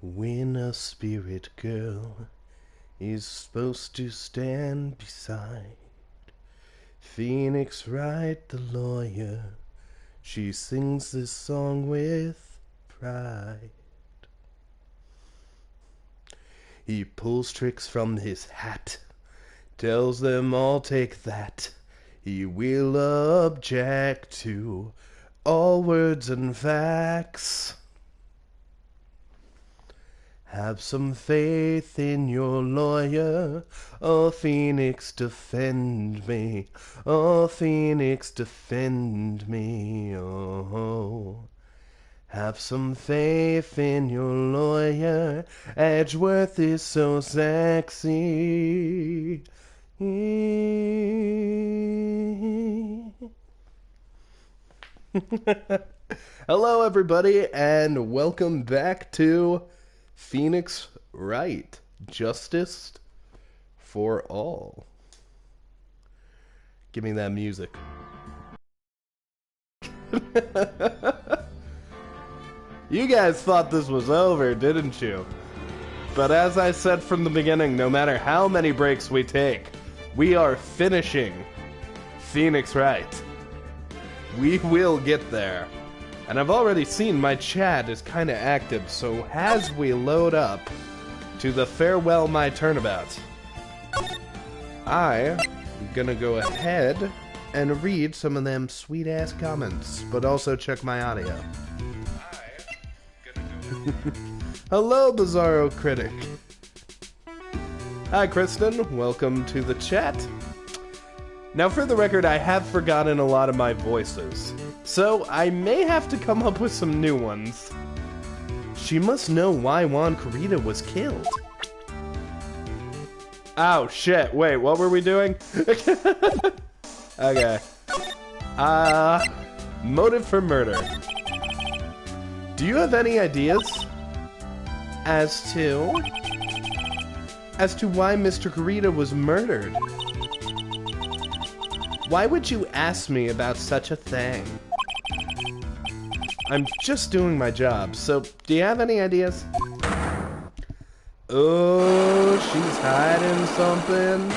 When a spirit girl is supposed to stand beside Phoenix Wright the lawyer, she sings this song with pride. He pulls tricks from his hat, tells them all take that. He will object to all words and facts. Have some faith in your lawyer. Oh, Phoenix, defend me. Oh, Phoenix, defend me. Oh, have some faith in your lawyer. Edgeworth is so sexy. Hello, everybody, and welcome back to Phoenix Wright, Justice for All. Give me that music. You guys thought this was over, didn't you? But as I said from the beginning, no matter how many breaks we take, we are finishing Phoenix Wright. We will get there. And I've already seen my chat is kinda active, so as we load up to the Farewell My Turnabout, I'm gonna go ahead and read some of them sweet-ass comments, but also check my audio. Hello, Bizarro Critic. Hi, Kristen. Welcome to the chat. Now, for the record, I have forgotten a lot of my voices, so I may have to come up with some new ones. She must know why Juan Corrida was killed. Oh, shit. Wait, what were we doing? Okay. Motive for murder. Do you have any ideas as to why Mr. Corrida was murdered? Why would you ask me about such a thing? I'm just doing my job, so do you have any ideas? Oh, she's hiding something.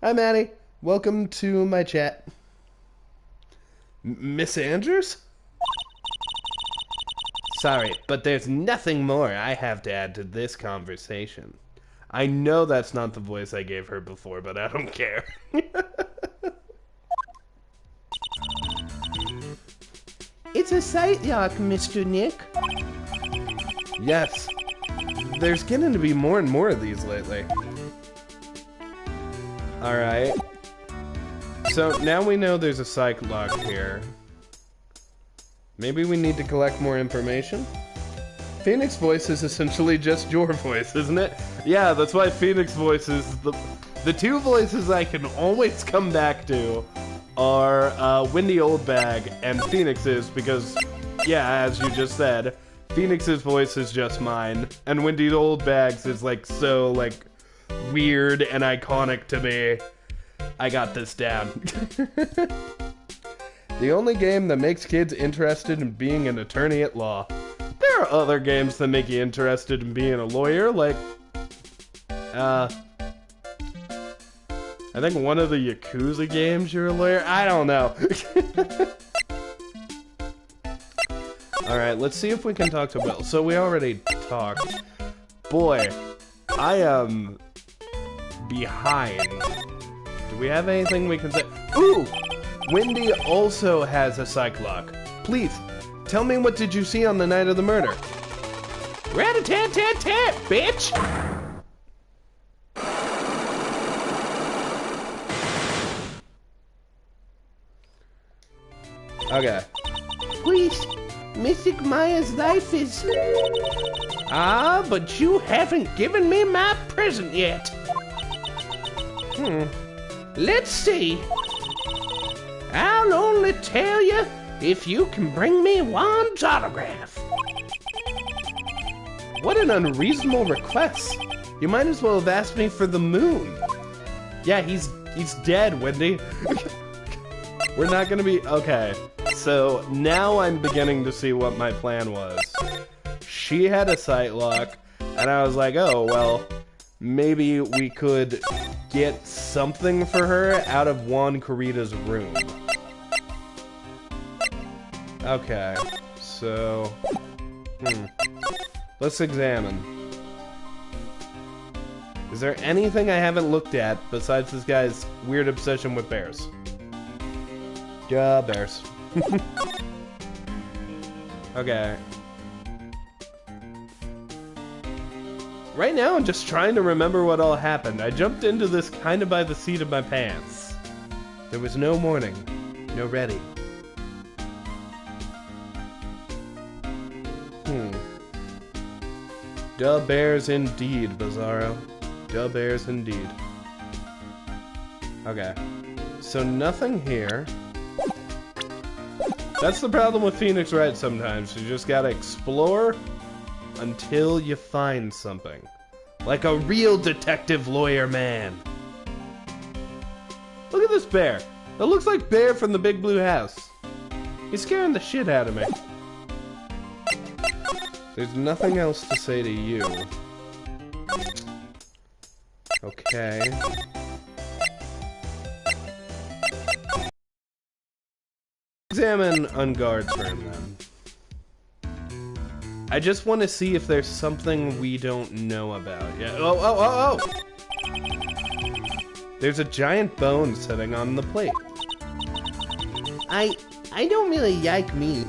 Hi, Maddie. Welcome to my chat. Miss Andrews? Sorry, but there's nothing more I have to add to this conversation. I know that's not the voice I gave her before, but I don't care. It's a sight yuck, Mr. Nick. Yes. There's getting to be more and more of these lately. Alright. So, now we know there's a psych lock here. Maybe we need to collect more information? Phoenix voice is essentially just your voice, isn't it? Yeah, that's why Phoenix voice is the two voices I can always come back to are Wendy Oldbag and Phoenix's, because, yeah, as you just said, Phoenix's voice is just mine, and Wendy Oldbag's is like so like weird and iconic to me. I got this down. The only game that makes kids interested in being an attorney at law. There are other games that make you interested in being a lawyer, like, I think one of the Yakuza games you're a lawyer? I don't know. Alright, let's see if we can talk to Will. So we already talked. Boy, I am behind. Do we have anything we can say? Ooh! Wendy also has a psych lock. Please, tell me, what did you see on the night of the murder? Rat-a-tat-tat-tat, bitch! Okay. Please, Mystic Maya's life is... Ah, but you haven't given me my present yet. Let's see. I'll only tell you if you can bring me Juan's autograph. What an unreasonable request. You might as well have asked me for the moon. Yeah, he's dead, Wendy. We're not gonna be... Okay. so now I'm beginning to see what my plan was. She had a sight lock, and I was like, oh, well, maybe we could get something for her out of Juan Corrida's room. Okay, so... Let's examine. Is there anything I haven't looked at besides this guy's weird obsession with bears? Yeah, bears. Okay. Right now, I'm just trying to remember what all happened. I jumped into this kind of by the seat of my pants. There was no morning, no ready. Duh bears indeed, Bizarro. Duh bears indeed. Okay. So nothing here. That's the problem with Phoenix Wright sometimes. You just gotta explore until you find something. Like a real detective lawyer man. Look at this bear. It looks like Bear from the Big Blue House. He's scaring the shit out of me. There's nothing else to say to you. Okay. Examine Unguard's room then. I just want to see if there's something we don't know about. Yeah. Oh! There's a giant bone sitting on the plate. I don't really like meat.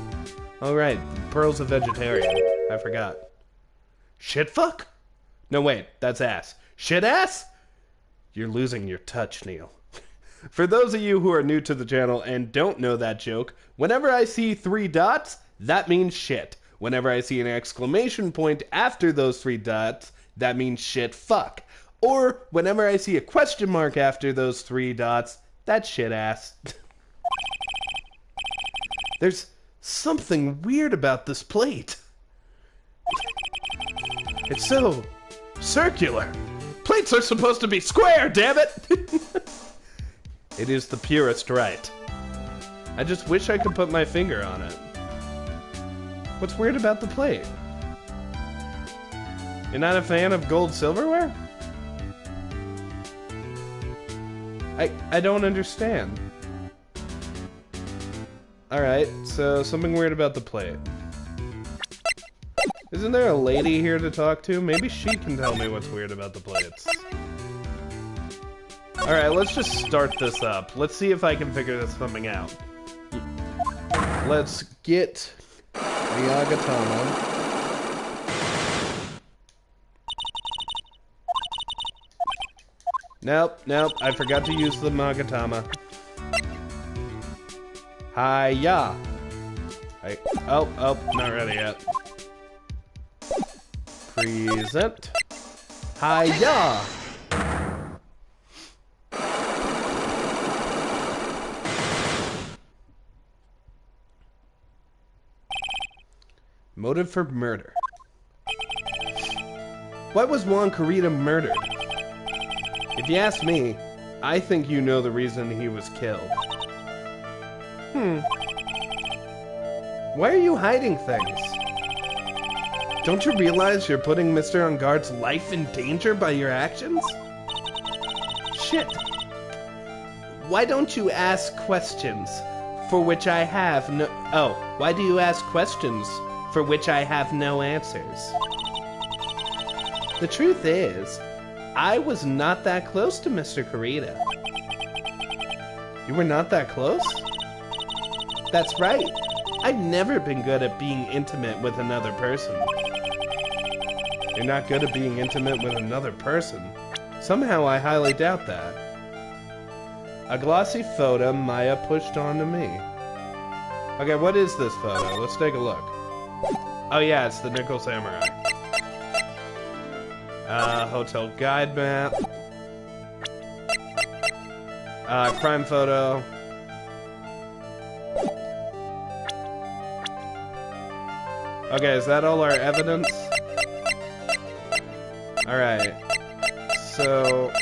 Oh right, Pearl's a vegetarian. I forgot. Shitfuck? No wait, that's ass. Shit ass? You're losing your touch, Kneale. For those of you who are new to the channel and don't know that joke, whenever I see 3 dots, that means shit. Whenever I see an exclamation point after those 3 dots, that means shit fuck. Or whenever I see a question mark after those 3 dots, that's shit ass. There's something weird about this plate. It's so circular. Plates are supposed to be square, damn it! It is the purest right. I just wish I could put my finger on it. What's weird about the plate? You're not a fan of gold silverware? I don't understand. Alright, so something weird about the plate. Isn't there a lady here to talk to? Maybe she can tell me what's weird about the plates. Alright, let's just start this up. Let's see if I can figure something out. Let's get the Agatama. Nope, I forgot to use the Magatama. Hiya! Oh, not ready yet. Present. Hiya! Motive for murder. Why was Juan Corrida murdered? If you ask me, I think you know the reason he was killed. Why are you hiding things? Don't you realize you're putting Mr. Unguard's life in danger by your actions? Shit. Why don't you ask questions for which I have no... Oh, why do you ask questions for which I have no answers? The truth is, I was not that close to Mr. Corrida. You were not that close? That's right. I've never been good at being intimate with another person. You're not good at being intimate with another person? Somehow I highly doubt that. A glossy photo Maya pushed onto me. Okay, what is this photo? Let's take a look. Oh yeah, it's the Nickel Samurai. Hotel guide map. Crime photo. Okay, is that all our evidence? Alright. So...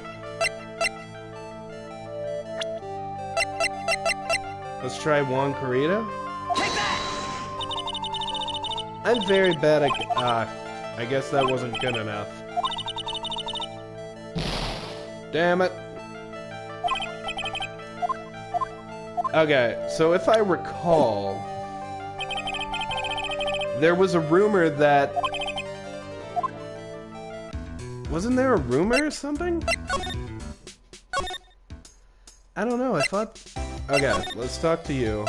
let's try Juan Corrida. I'm very bad at... I guess that wasn't good enough. Damn it. Okay, so if I recall, there was a rumor that... Wasn't there a rumor or something? I don't know, I thought... Okay, let's talk to you.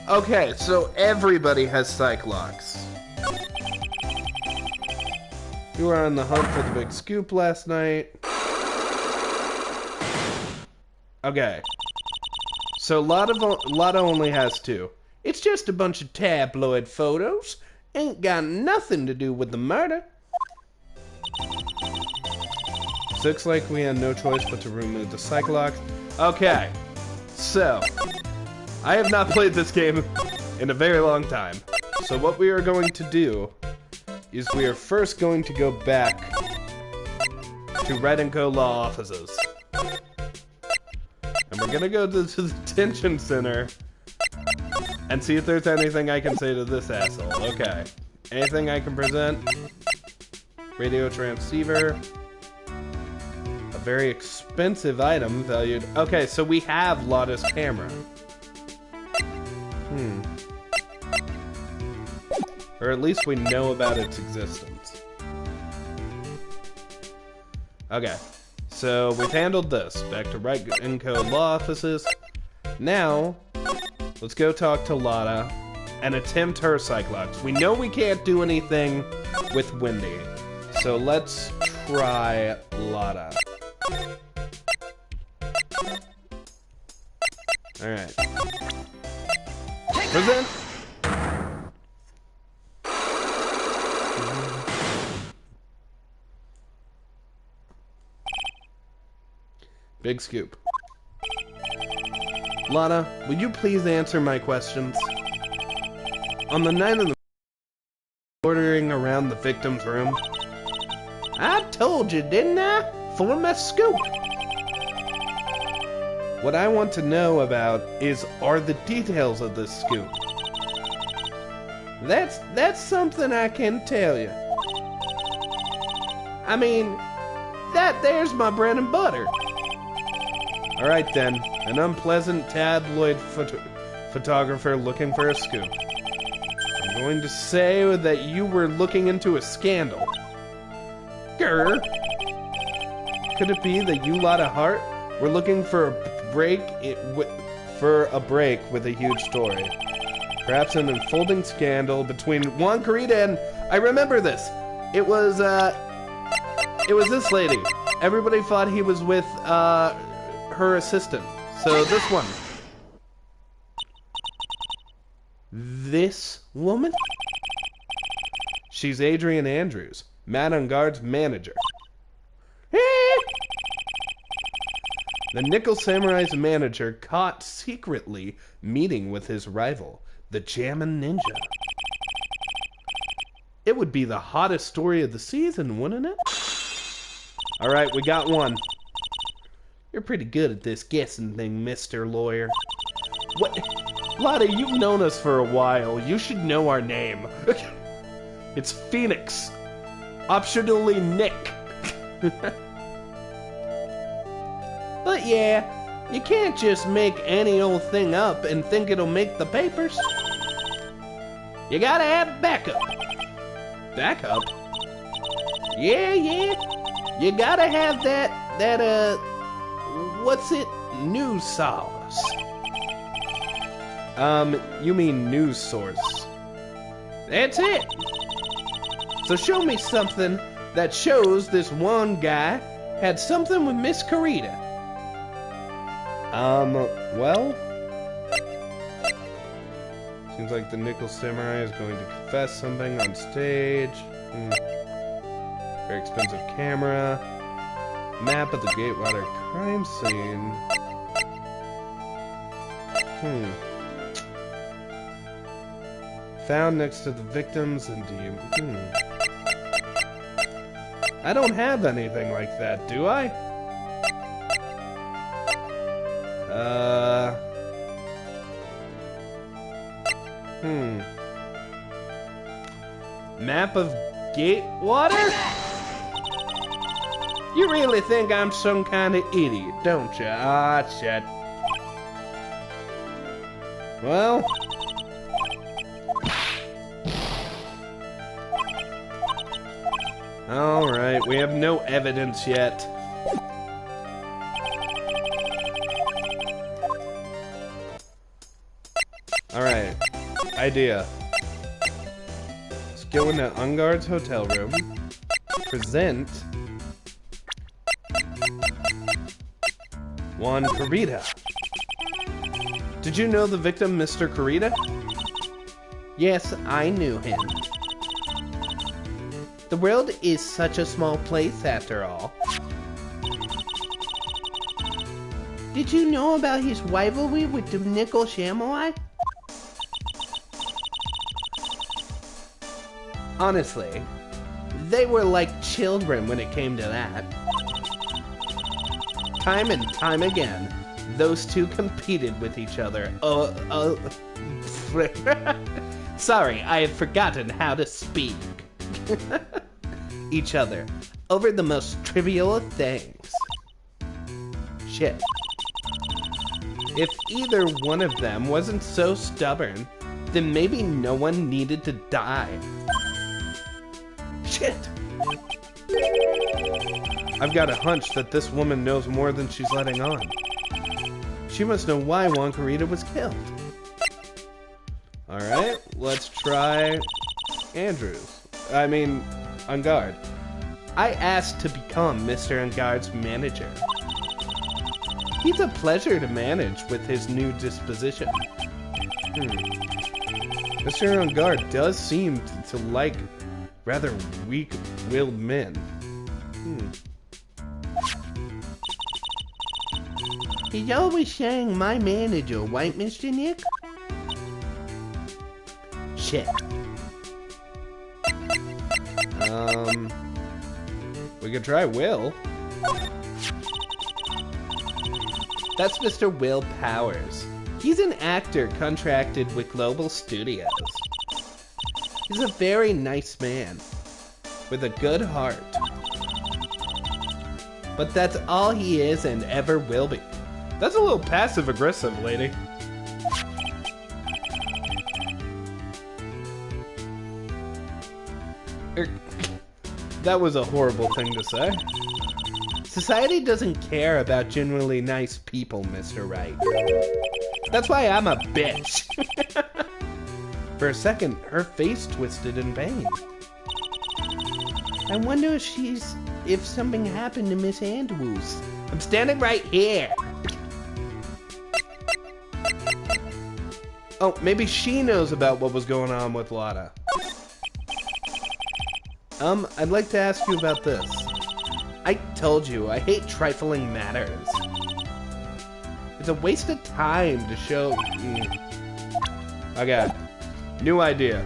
Okay, so everybody has psych locks. You were on the hunt for the big scoop last night. Okay. So Lotta only has 2. It's just a bunch of tabloid photos. Ain't got nothing to do with the murder. Looks like we had no choice but to remove the psych lock. Okay. So, I have not played this game in a very long time. So what we are going to do is we are first going to go back to Wright & Co. law offices. And we're gonna go to the detention center and see if there's anything I can say to this asshole. Okay. Anything I can present? Radio transceiver. A very expensive item valued... Okay, so we have Lotta's camera. Or at least we know about its existence. Okay. So, we've handled this. Back to Wright & Co. law offices. Now, let's go talk to Lotta and attempt her Cyclops. We know we can't do anything with Wendy. So, let's try Lotta. Alright. Present! Big scoop. Lotta, will you please answer my questions? On the night of the ordering around the victim's room. I told you, didn't I? For my scoop. What I want to know about are the details of this scoop. That's something I can tell you. I mean, there's my bread and butter. Alright then, an unpleasant tabloid photographer looking for a scoop. I'm going to say that you were looking into a scandal. Grr. Could it be that you, Lotta Hart, were looking for a break with a huge story? Perhaps an unfolding scandal between Juan Carita and... I remember this! It was this lady. Everybody thought he was with, her assistant. So this one. This woman? She's Adrian Andrews, Matt on Guard's manager. The Nickel Samurai's manager caught secretly meeting with his rival, the Jammin' Ninja. It would be the hottest story of the season, wouldn't it? Alright, we got one. You're pretty good at this guessing thing, Mr. Lawyer. What? Lotta, you've known us for a while. You should know our name. It's Phoenix. Optionally Nick. But yeah, you can't just make any old thing up and think it'll make the papers. You gotta have backup. Backup? Yeah. You gotta have that, what's it? News sauce. You mean news source. That's it. So show me something that shows this one guy had something with Miss Carita. Well... Seems like the Nickel Samurai is going to confess something on stage. Very expensive camera. Map of the Gatewater crime scene. Found next to the victims and I don't have anything like that, do I? Map of Gatewater? You really think I'm some kind of idiot, don't you? Ah, shit. Well... Alright, we have no evidence yet. Alright, idea. Let's go into Ungard's hotel room. Present... Juan Carita. Did you know the victim, Mr. Carita? Yes, I knew him. The world is such a small place after all. Did you know about his rivalry with the Nickel Samurai? Honestly, they were like children when it came to that. Time and time again, those two competed with each other. Sorry, I have forgotten how to speak. Each other over the most trivial of things. Shit. If either one of them wasn't so stubborn, then maybe no one needed to die. Shit. I've got a hunch that this woman knows more than she's letting on. She must know why Juan Carita was killed. Alright, let's try Andrews. I mean, Ungard. I asked to become Mr. Ungard's manager. He's a pleasure to manage with his new disposition. Mr. Ungard does seem to like rather weak-willed men. He's always saying my manager, right, Mr. Nick? Shit. We could try Will. That's Mr. Will Powers. He's an actor contracted with Global Studios. He's a very nice man, with a good heart. But that's all he is and ever will be. That's a little passive-aggressive, lady. That was a horrible thing to say. Society doesn't care about genuinely nice people, Mr. Wright. That's why I'm a bitch. For a second, her face twisted in pain. I wonder if something happened to Miss Andrews. I'm standing right here. Oh, maybe she knows about what was going on with Lotta. I'd like to ask you about this. I told you, I hate trifling matters. It's a waste of time to show... Okay, new idea.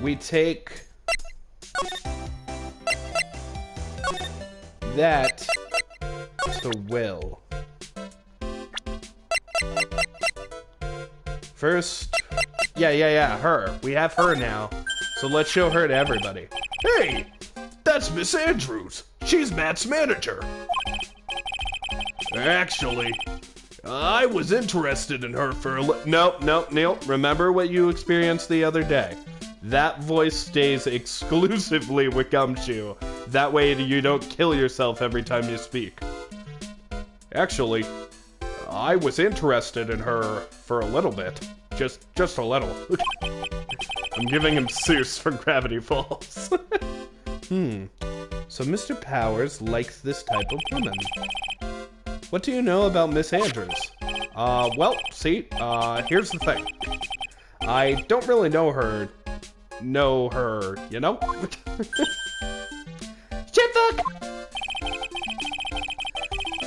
We take... that to Will. First... Yeah, her. We have her now. So let's show her to everybody. Hey! That's Miss Andrews. She's Matt's manager. Actually, I was interested in her for a No, Kneale. Remember what you experienced the other day. That voice stays exclusively with Gumshoe. That way you don't kill yourself every time you speak. Actually, I was interested in her for a little bit. Just a little. I'm giving him Seuss for Gravity Falls. So Mr. Powers likes this type of woman. What do you know about Miss Andrews? Well, see, here's the thing. I don't really know her, you know? Shitfuck!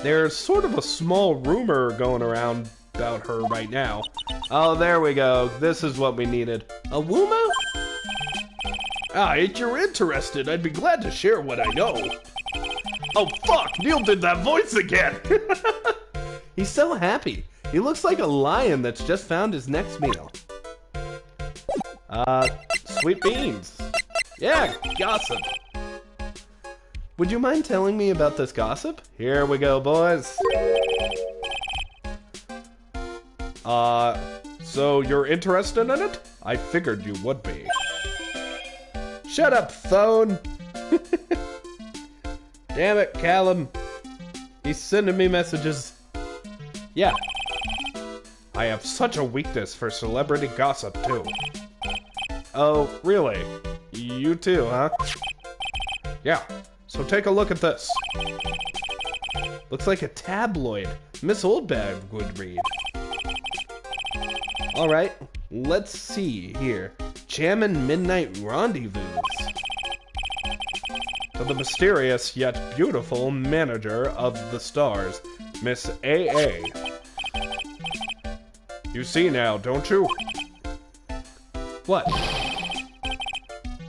There's sort of a small rumor going around about her right now. Oh, there we go. This is what we needed. A Wuma? If you're interested, I'd be glad to share what I know. Oh, fuck! Kneale did that voice again! He's so happy. He looks like a lion that's just found his next meal. sweet beans. Yeah, gossip. Would you mind telling me about this gossip? Here we go, boys. So you're interested in it? I figured you would be. Shut up, phone! Damn it, Calum. He's sending me messages. Yeah. I have such a weakness for celebrity gossip, too. Oh, really? You too, huh? Yeah. So take a look at this. Looks like a tabloid Miss Oldbag would read. Alright, let's see here. Jammin' Midnight Rendezvous. To the mysterious yet beautiful manager of the stars, Miss AA. You see now, don't you? What?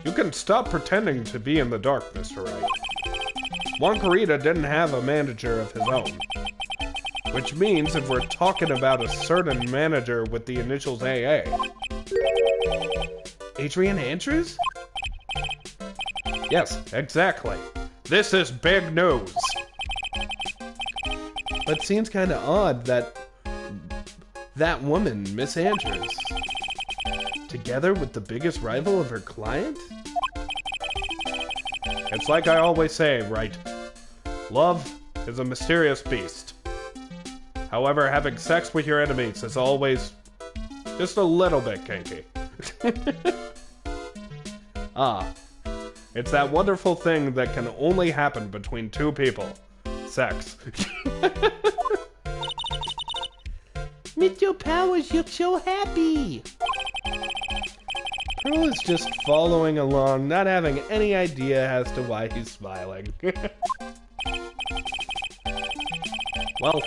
You can stop pretending to be in the dark, Mr. Wright. Wonkarita didn't have a manager of his own. Which means if we're talking about a certain manager with the initials AA... Adrian Andrews? Yes, exactly. This is big news. But it seems kinda odd that... that woman, Miss Andrews... together with the biggest rival of her client? It's like I always say, Wright. Love is a mysterious beast. However, having sex with your enemies is always just a little bit kinky. It's that wonderful thing that can only happen between two people. Sex. With your powers, you're so happy! Pearl is just following along, not having any idea as to why he's smiling. Well,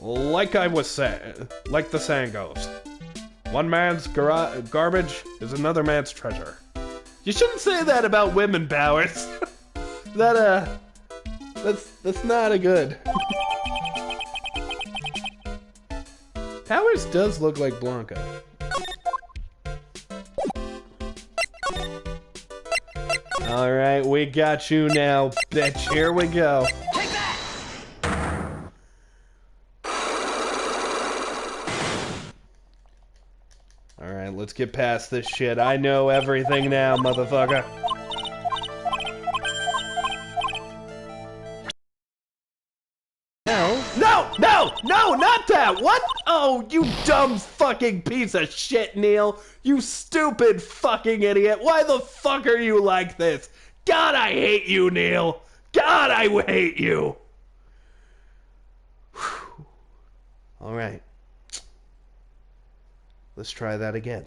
like I was saying, like the saying goes, one man's garbage is another man's treasure. You shouldn't say that about women powers. That's not a good. Powers does look like Blanca. Alright, we got you now, bitch. Here we go. Take that! Alright, let's get past this shit. I know everything now, motherfucker. No, not that! What? Oh, you dumb fucking piece of shit, Kneale. You stupid fucking idiot. Why the fuck are you like this? God, I hate you, Kneale. God, I hate you. Alright. Let's try that again.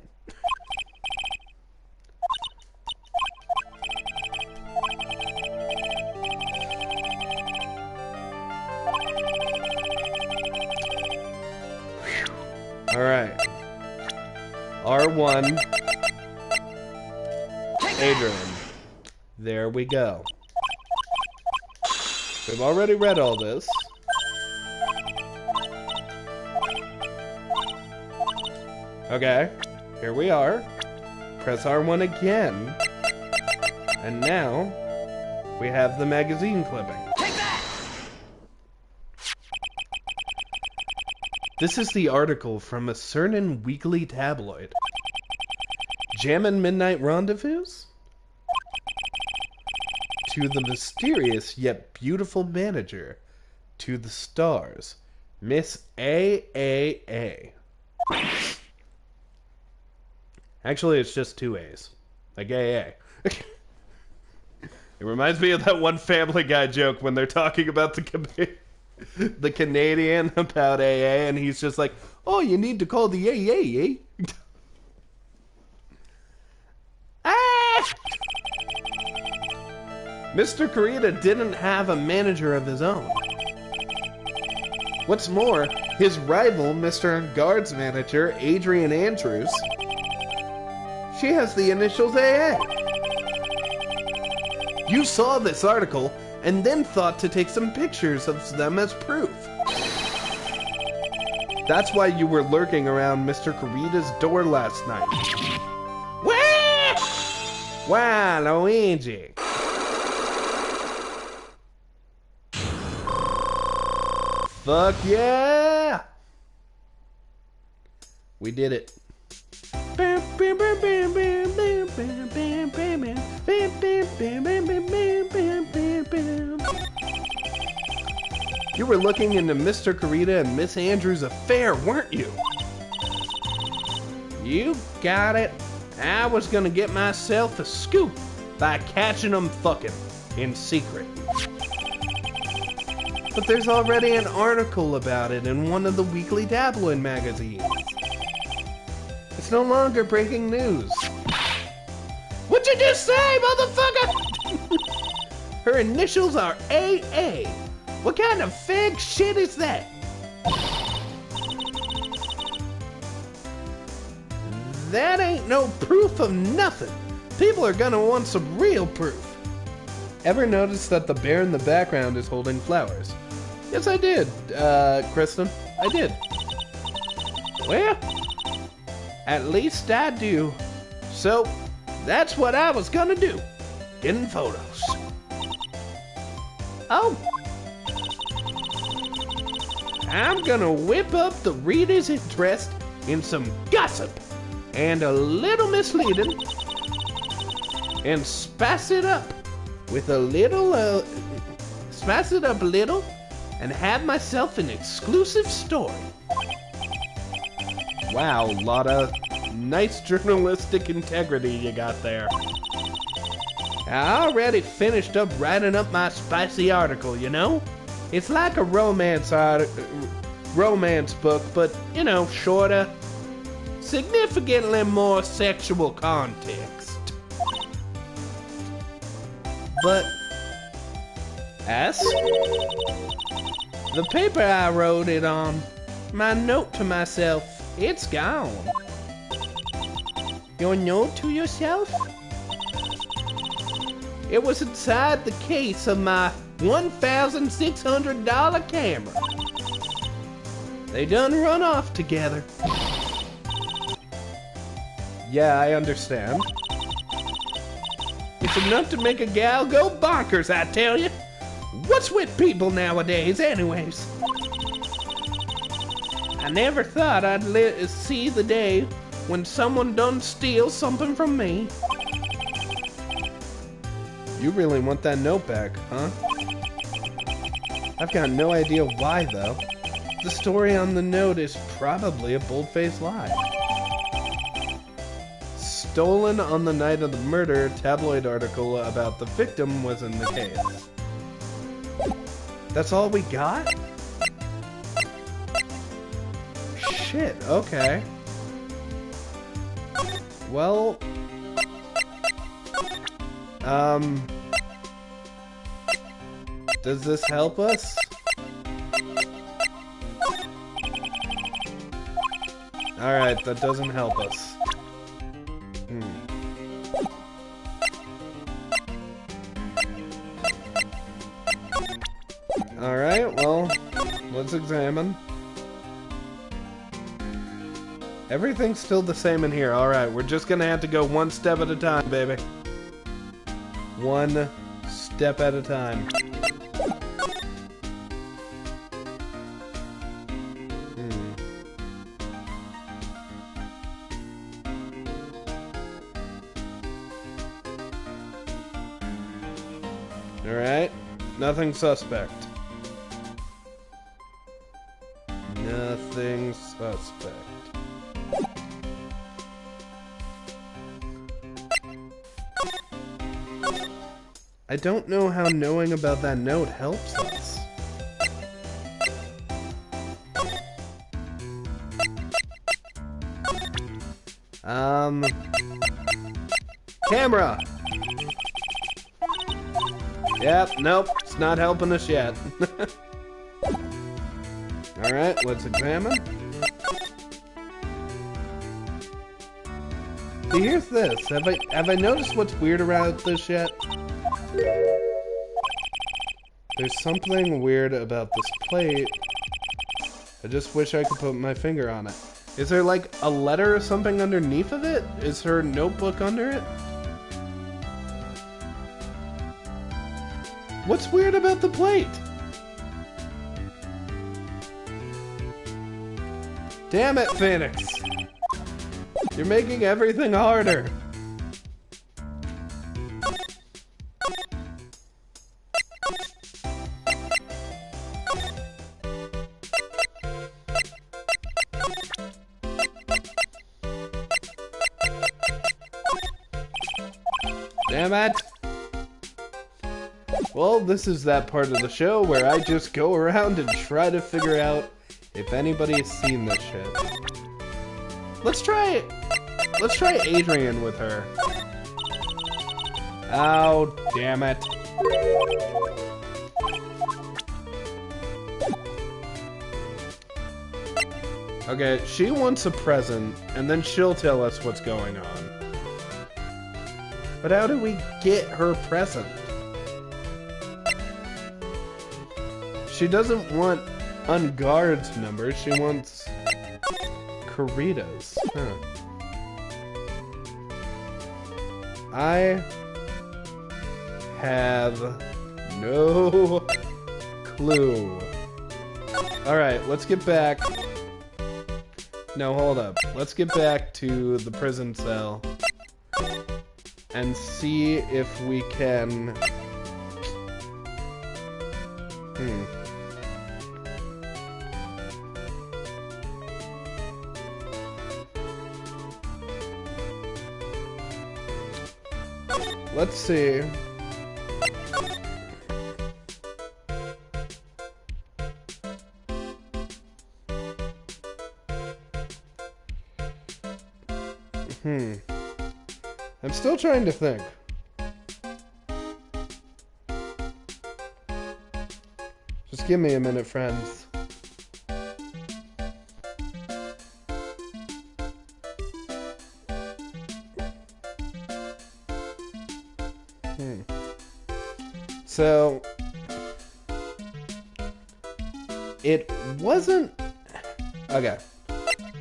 Alright. R1. Adrian. There we go. We've already read all this. Okay. Here we are. Press R1 again. And now, we have the magazine clipping. This is the article from a certain weekly tabloid. Jammin' Midnight Rendezvous? To the mysterious yet beautiful manager, to the stars, Miss AAA. Actually, it's just two A's. Like AA. It reminds me of that one Family Guy joke when they're talking about the Canadian about AA, and he's just like, oh, you need to call the AA, eh? Ah! Mr. Kurita didn't have a manager of his own. What's more, his rival, Mr. Guard's manager, Adrian Andrews, she has the initials AA. You saw this article and then thought to take some pictures of them as proof. That's why you were lurking around Mr. Kurita's door last night. Wah! Wow, Luigi. Fuck yeah! We did it. You were looking into Mr. Kurita and Miss Andrews' affair, weren't you? You got it. I was gonna get myself a scoop by catching them fucking in secret. But there's already an article about it in one of the weekly tabloid magazines. It's no longer breaking news. What'd you just say, motherfucker? Her initials are AA. What kind of fake shit is that? That ain't no proof of nothing. People are gonna want some real proof. Ever notice that the bear in the background is holding flowers? Yes, I did, Kristen. I did. Well, at least I do. So, that's what I was gonna do. Getting photos. Oh. I'm gonna whip up the reader's interest in some gossip and a little misleading and spice it up with a little, spice it up a little and have myself an exclusive story. Wow, lot of nice journalistic integrity you got there. I already finished up writing up my spicy article, you know? It's like a romance book, but, you know, shorter, significantly more sexual context. But, the paper I wrote it on, my note to myself, it's gone. Your note to yourself? It was inside the case of my $1,600 camera. They done run off together. Yeah, I understand. It's enough to make a gal go bonkers, I tell you. What's with people nowadays, anyways? I never thought I'd see the day when someone done steal something from me. You really want that note back, huh? I've got no idea why, though. The story on the note is probably a bold-faced lie. Stolen on the night of the murder, tabloid article about the victim was in the case. That's all we got? Shit, okay. Well... Does this help us? Alright, that doesn't help us. Alright, well, let's examine. Everything's still the same in here. Alright, we're just gonna have to go one step at a time, baby. One step at a time. Alright, nothing suspect. Nothing suspect. I don't know how knowing about that note helps us. Camera! Yep, nope, it's not helping us yet. Alright, let's examine. See, here's this. Have I noticed what's weird about this yet? There's something weird about this plate. I just wish I could put my finger on it. Is there like a letter or something underneath of it? Is her notebook under it? What's weird about the plate? Damn it, Phoenix. You're making everything harder. Damn it. Well, this is that part of the show where I just go around and try to figure out if anybody has seen this shit. Let's try Adrian with her. Oh, damn it. Okay, she wants a present, and then she'll tell us what's going on. But how do we get her present? She doesn't want Unguard's number, she wants Karita's. Huh. I have no clue. Alright, let's get back. No, hold up. Let's get back to the prison cell and see if we can... Let's see. I'm still trying to think. Just give me a minute, friends. So, it wasn't... Okay.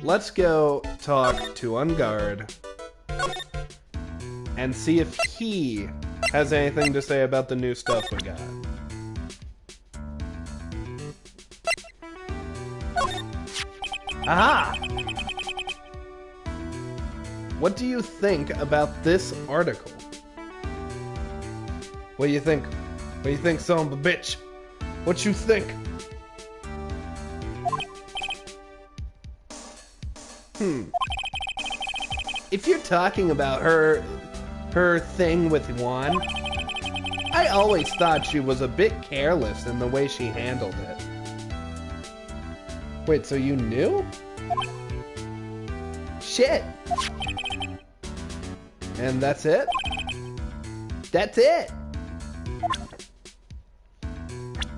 Let's go talk to Unguard and see if he has anything to say about the new stuff we got. Aha! What do you think about this article? What do you think? What do you think, son of a bitch? What you think? If you're talking about her thing with Juan, I always thought she was a bit careless in the way she handled it. Wait, so you knew? Shit. And that's it? That's it.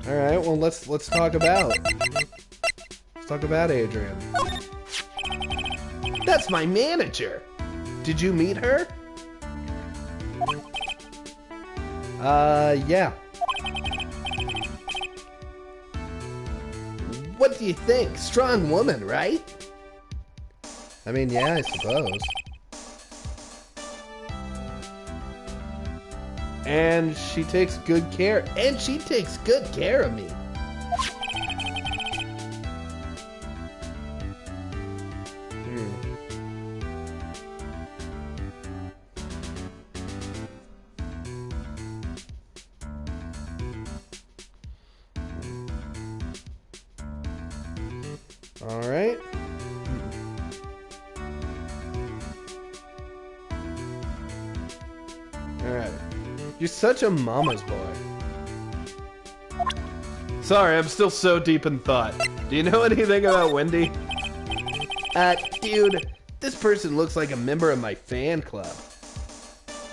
All right, well let's talk about Adrian. That's my manager. Did you meet her? Yeah. What do you think? Strong woman, right? I mean, yeah, I suppose. And she takes good care. And she takes good care of me. All right. All right. You're such a mama's boy. Sorry, I'm still so deep in thought. Do you know anything about Wendy? Dude, this person looks like a member of my fan club.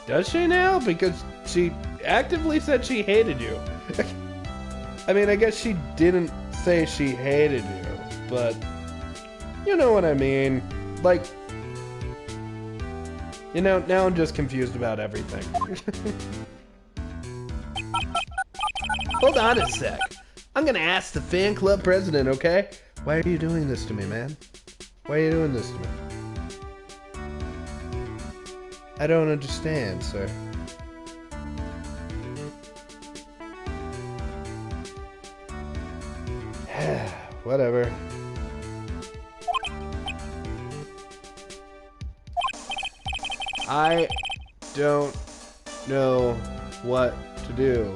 Does she now? Because she actively said she hated you. I mean, I guess she didn't say she hated you, but you know what I mean. Like, you know, now I'm just confused about everything. Hold on a sec. I'm gonna ask the fan club president, okay? Why are you doing this to me, man? Why are you doing this to me? I don't understand, sir. whatever. I don't know what to do.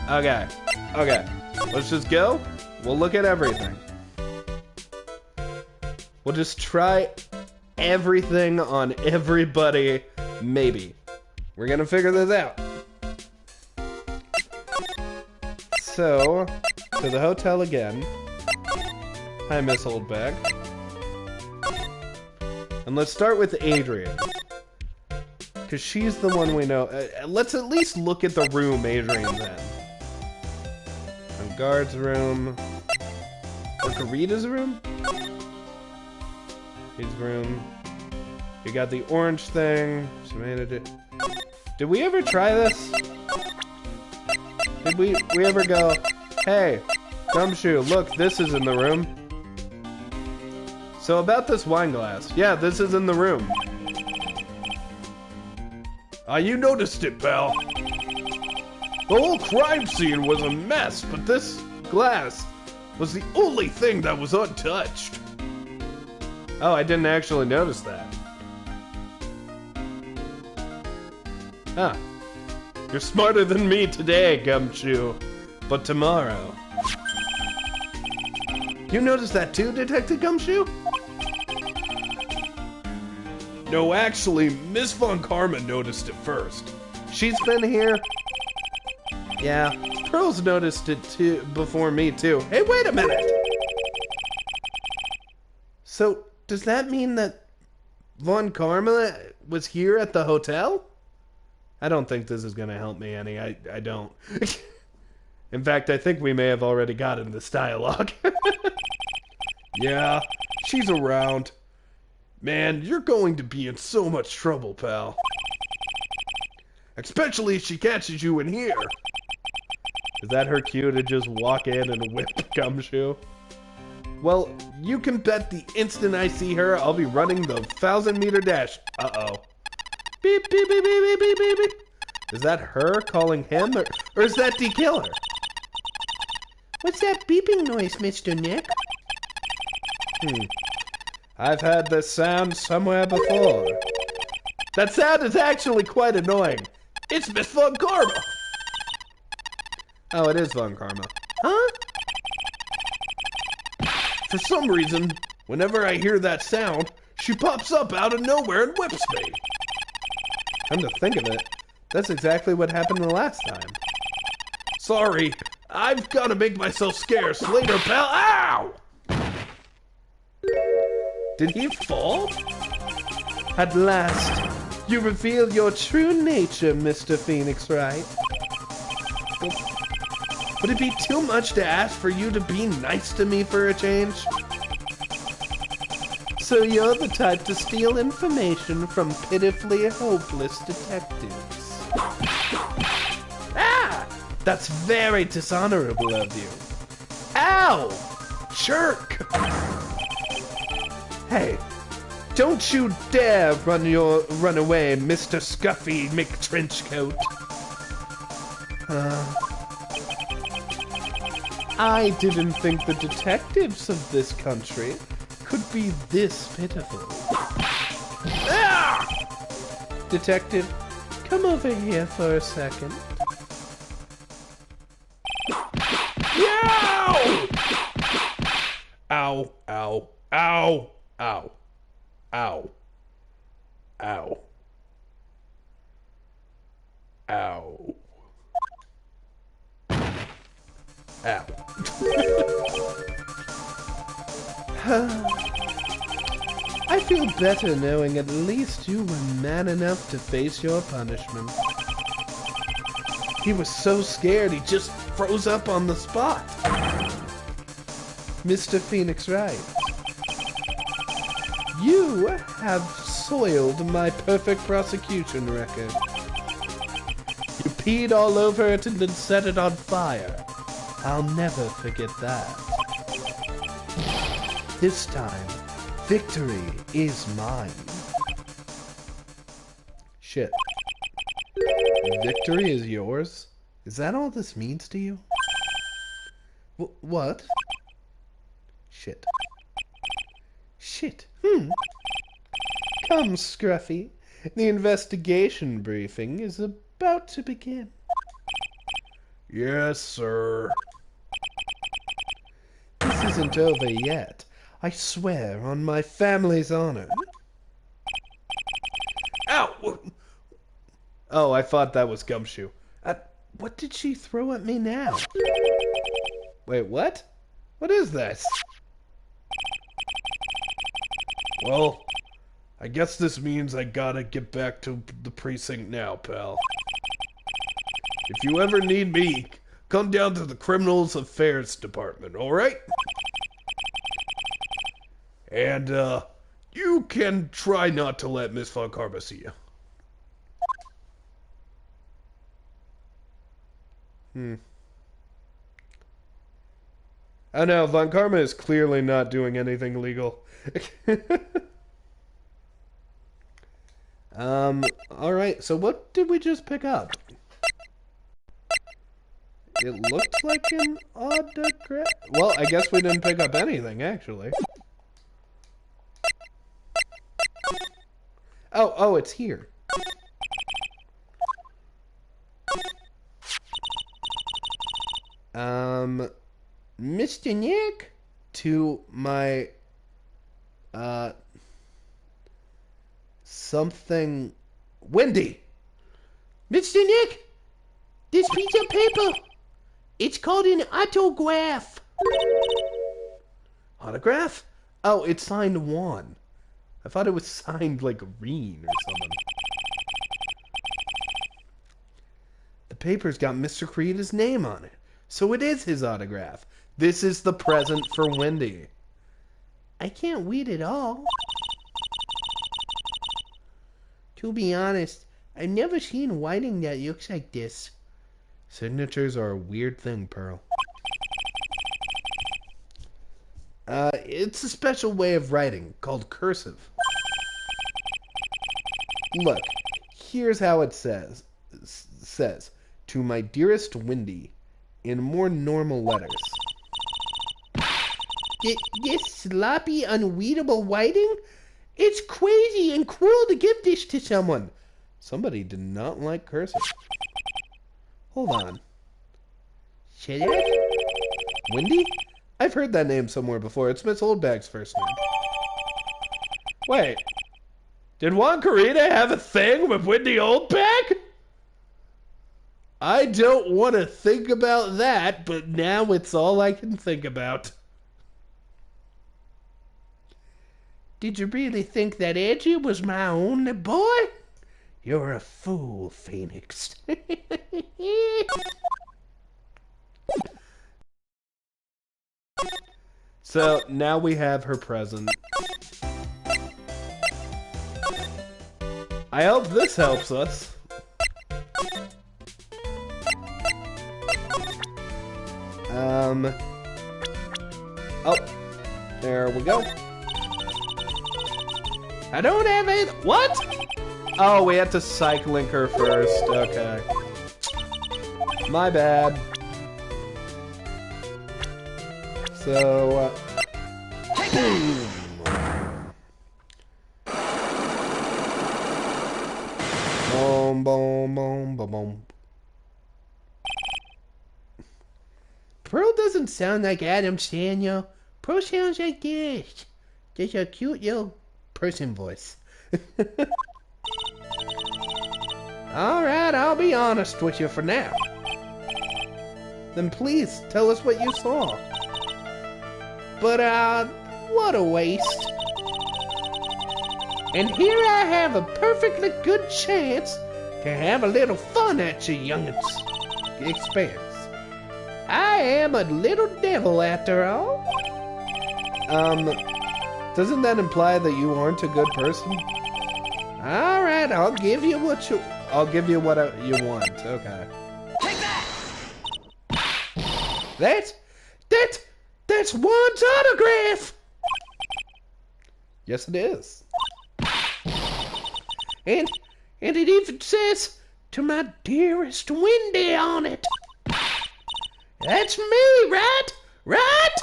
Okay. Okay. Let's just go. We'll look at everything. We'll just try everything on everybody. Maybe. We're gonna figure this out. So, to the hotel again. Hi, Miss Oldbag. And let's start with Adrian. Because she's the one we know. Let's at least look at the room Adrian's in. Guard's room. Or Karita's room? His room. You got the orange thing. Did we ever try this? Did we ever go, hey, Gumshoe, look, this is in the room. So about this wine glass. Yeah, this is in the room. You noticed it, pal. The whole crime scene was a mess, but this glass was the only thing that was untouched. Oh, I didn't actually notice that. Huh. You're smarter than me today, Gumshoe. But tomorrow... You noticed that too, Detective Gumshoe? No, actually, Miss Von Karma noticed it first. She's been here. Yeah, Pearl's noticed it too before me too. Hey, wait a minute! So, does that mean that Von Karma was here at the hotel? I don't think this is gonna help me any. I don't. In fact, I think we may have already gotten this dialogue. Yeah, she's around. Man, you're going to be in so much trouble, pal. Especially if she catches you in here. Is that her cue to just walk in and whip Gumshoe? Well, you can bet the instant I see her, I'll be running the 1,000-meter dash. Uh-oh. Beep, beep, beep, beep, beep, beep, beep. Is that her calling him, or is that the killer? What's that beeping noise, Mr. Nick? I've heard this sound somewhere before. That sound is actually quite annoying. It's Miss Von Karma. Oh, it is Von Karma. Huh? For some reason, whenever I hear that sound, she pops up out of nowhere and whips me. Come to think of it, that's exactly what happened the last time. Sorry, I've got to make myself scarce later, pal. Ow! Did he fall? At last, you reveal your true nature, Mr. Phoenix Wright. Would it be too much to ask for you to be nice to me for a change? So you're the type to steal information from pitifully hopeless detectives. Ah! That's very dishonorable of you. Ow! Jerk! Hey, don't you dare run away, Mr. Scuffy McTrenchcoat. I didn't think the detectives of this country could be this pitiful. Ah! Detective, come over here for a second. Ow! Ow, ow, ow, ow, ow, ow, ow. Ow. I feel better knowing at least you were man enough to face your punishment. He was so scared he just froze up on the spot. Mr. Phoenix Wright, you have soiled my perfect prosecution record. You peed all over it and then set it on fire. I'll never forget that. This time, victory is mine. Shit. Victory is yours? Is that all this means to you? What? Shit. Shit. Come, Scruffy. The investigation briefing is about to begin. Yes, sir. This isn't over yet. I swear on my family's honor. Ow! Oh, I thought that was Gumshoe. What did she throw at me now? Wait, what? What is this? Well, I guess this means I gotta get back to the precinct now, pal. If you ever need me, come down to the Criminals Affairs Department, alright? And, you can try not to let Miss Von Karma see you. Oh no, Von Karma is clearly not doing anything illegal. Alright, so what did we just pick up? It looked like an autograph. Well, I guess we didn't pick up anything, actually. Oh, it's here. Mr. Nick, to my, something, Wendy. Mr. Nick, this piece of paper, it's called an autograph. Autograph? Oh, it's signed Juan. I thought it was signed like Reen or something. The paper's got Mr. Creed's name on it, so it is his autograph. This is the present for Wendy. I can't read it all. To be honest, I've never seen writing that looks like this. Signatures are a weird thing, Pearl. It's a special way of writing called cursive. Look, here's how it says. To my dearest Wendy, in more normal letters. This sloppy, unreadable writing? It's crazy and cruel to give this to someone. Somebody did not like cursive. Hold on. Say that? Wendy? I've heard that name somewhere before. It's Miss Oldbag's first name. Wait. Did Juan Carita have a thing with Wendy Oldbag? I don't want to think about that, but now it's all I can think about. Did you really think that Edgy was my only boy? You're a fool, Phoenix. So, now we have her present. I hope this helps us. Oh, there we go. I don't have it. What? Oh, we had to psych link her first. Okay. My bad. So, boom. Boom, boom, boom, boom, boom. Pearl doesn't sound like Adam Samuel. Pearl sounds like this. Just a cute little person voice. Alright, I'll be honest with you for now. Then please, tell us what you saw. But, what a waste. And here I have a perfectly good chance to have a little fun at you young'uns. Expands. I am a little devil after all. Doesn't that imply that you aren't a good person? Alright, I'll give you what you want. Okay. Take that! That's Juan's autograph! Yes, it is. And it even says, to my dearest Wendy on it. That's me, Rat! Rat!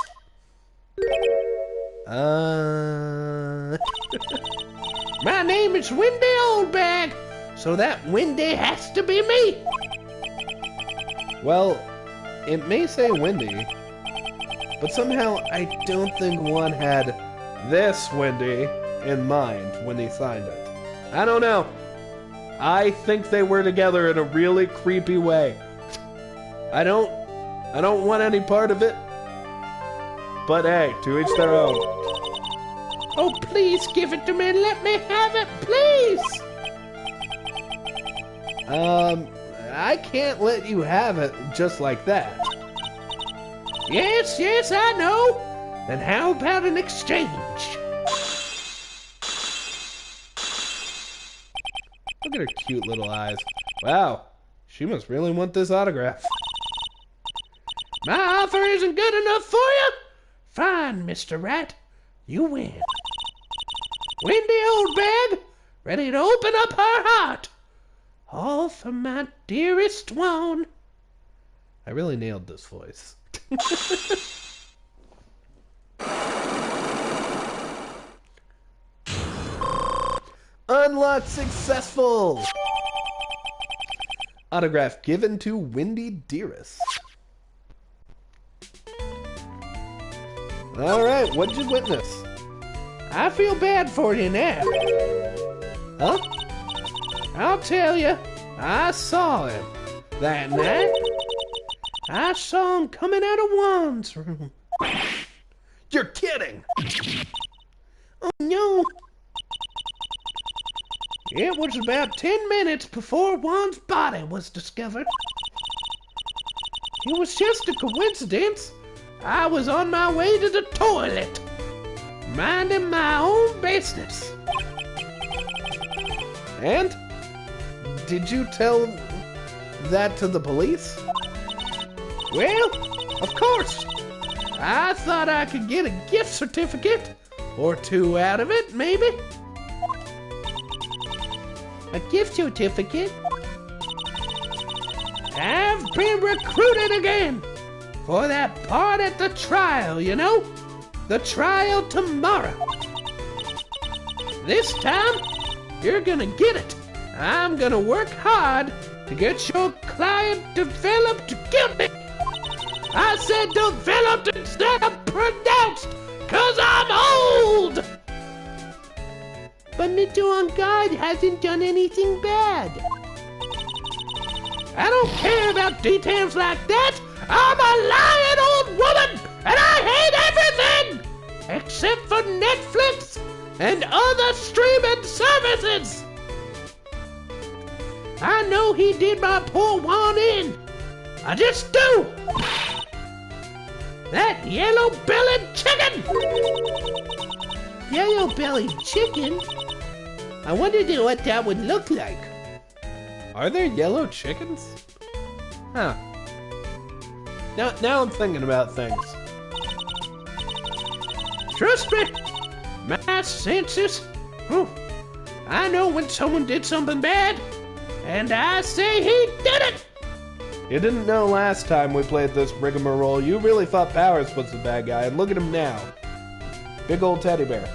My name is Windy Oldbag, so that Windy has to be me. Well, it may say Windy, but somehow I don't think one had this Windy in mind when he signed it. I don't know. I think they were together in a really creepy way. I don't want any part of it. But hey, to each their own. Oh, please give it to me and let me have it, please! I can't let you have it just like that. Yes, yes, I know. Then how about an exchange? Look at her cute little eyes. Wow, she must really want this autograph. My offer isn't good enough for you? Fine, Mr. Rat. You win. Windy Oldbag, ready to open up her heart. All for my dearest one. I really nailed this voice. Unlock successful! Autograph given to Windy Dearest. Alright, what'd you witness? I feel bad for you now. Huh? I'll tell you, I saw him that night. I saw him coming out of Juan's room. You're kidding! Oh no! It was about 10 minutes before Juan's body was discovered. It was just a coincidence. I was on my way to the toilet, minding my own business. And? Did you tell that to the police? Well, of course. I thought I could get a gift certificate or two out of it, maybe. A gift certificate? I've been recruited again for that part at the trial, you know? The trial tomorrow. This time, you're gonna get it. I'm gonna work hard to get your client developed guilty. I said developed instead of pronounced, 'cause I'm old! But Mr. On Guard hasn't done anything bad. I don't care about details like that. I'm a lying old woman, and I hate everything! Except for Netflix and other streaming services! I know he did my poor Juan in. I just do! That yellow-bellied chicken! Yellow-bellied chicken? I wondered what that would look like. Are there yellow chickens? Huh. Now I'm thinking about things. Trust me, my senses. I know when someone did something bad, and I say he did it! You didn't know last time we played this rigmarole. You really thought Powers was the bad guy, and look at him now. Big old teddy bear.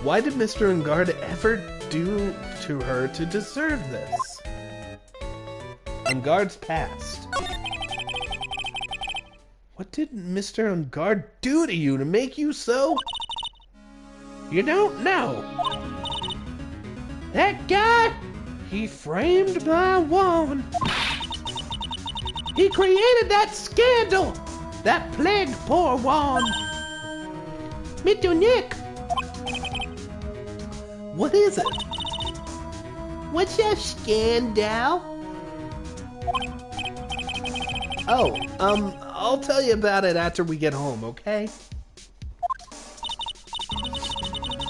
Why did Mr. Ungard ever do to her to deserve this? Ungard's past. What did Mr. Ungard do to you to make you so? You don't know. That guy, he framed my Juan. He created that scandal that plagued poor Juan. Mr. Nick. What is it? What's your scandal? Oh, I'll tell you about it after we get home, okay?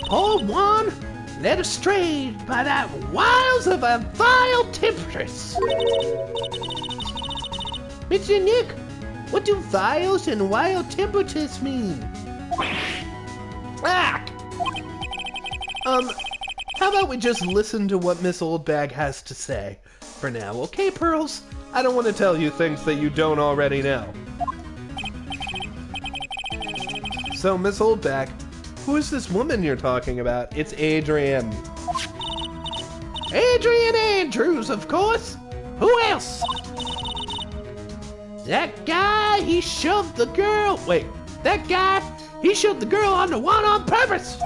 Poor Juan, led astray by that wiles of a vile temptress. Mr. Nick, what do viles and wild temperatures mean? Ah! How about we just listen to what Miss Oldbag has to say? for now, okay, Pearls? I don't want to tell you things that you don't already know. So, Miss Laidback, who is this woman you're talking about? It's Adrian. Adrian Andrews, of course. Who else? That guy, he shoved the girl. Wait, that guy, he shoved the girl on the one on purpose.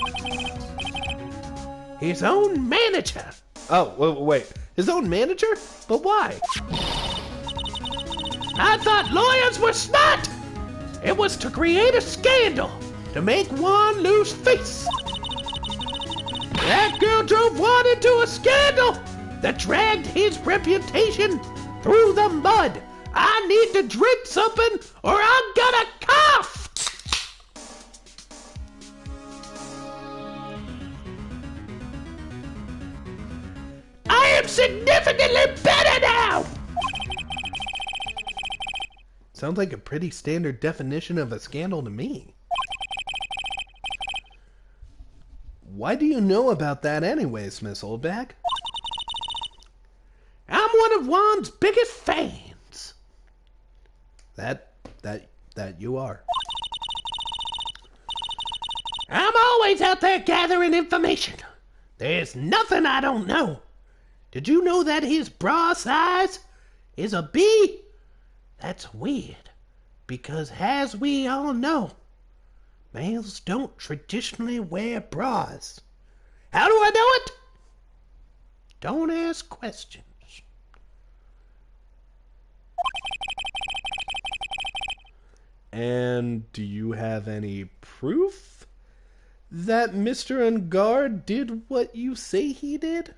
His own manager. Oh, wait. His own manager? But why? I thought lawyers were smart. It was to create a scandal, to make one lose face. That girl drove one into a scandal that dragged his reputation through the mud. I need to drink something or I'm gonna cough. I am significantly better now. Sounds like a pretty standard definition of a scandal to me. Why do you know about that anyways, Miss Laidback? I'm one of Juan's biggest fans. That you are. I'm always out there gathering information. There's nothing I don't know. Did you know that his bra size is a B? That's weird, because as we all know, males don't traditionally wear bras. How do I know it? Don't ask questions. And do you have any proof that Mr. Unguard did what you say he did?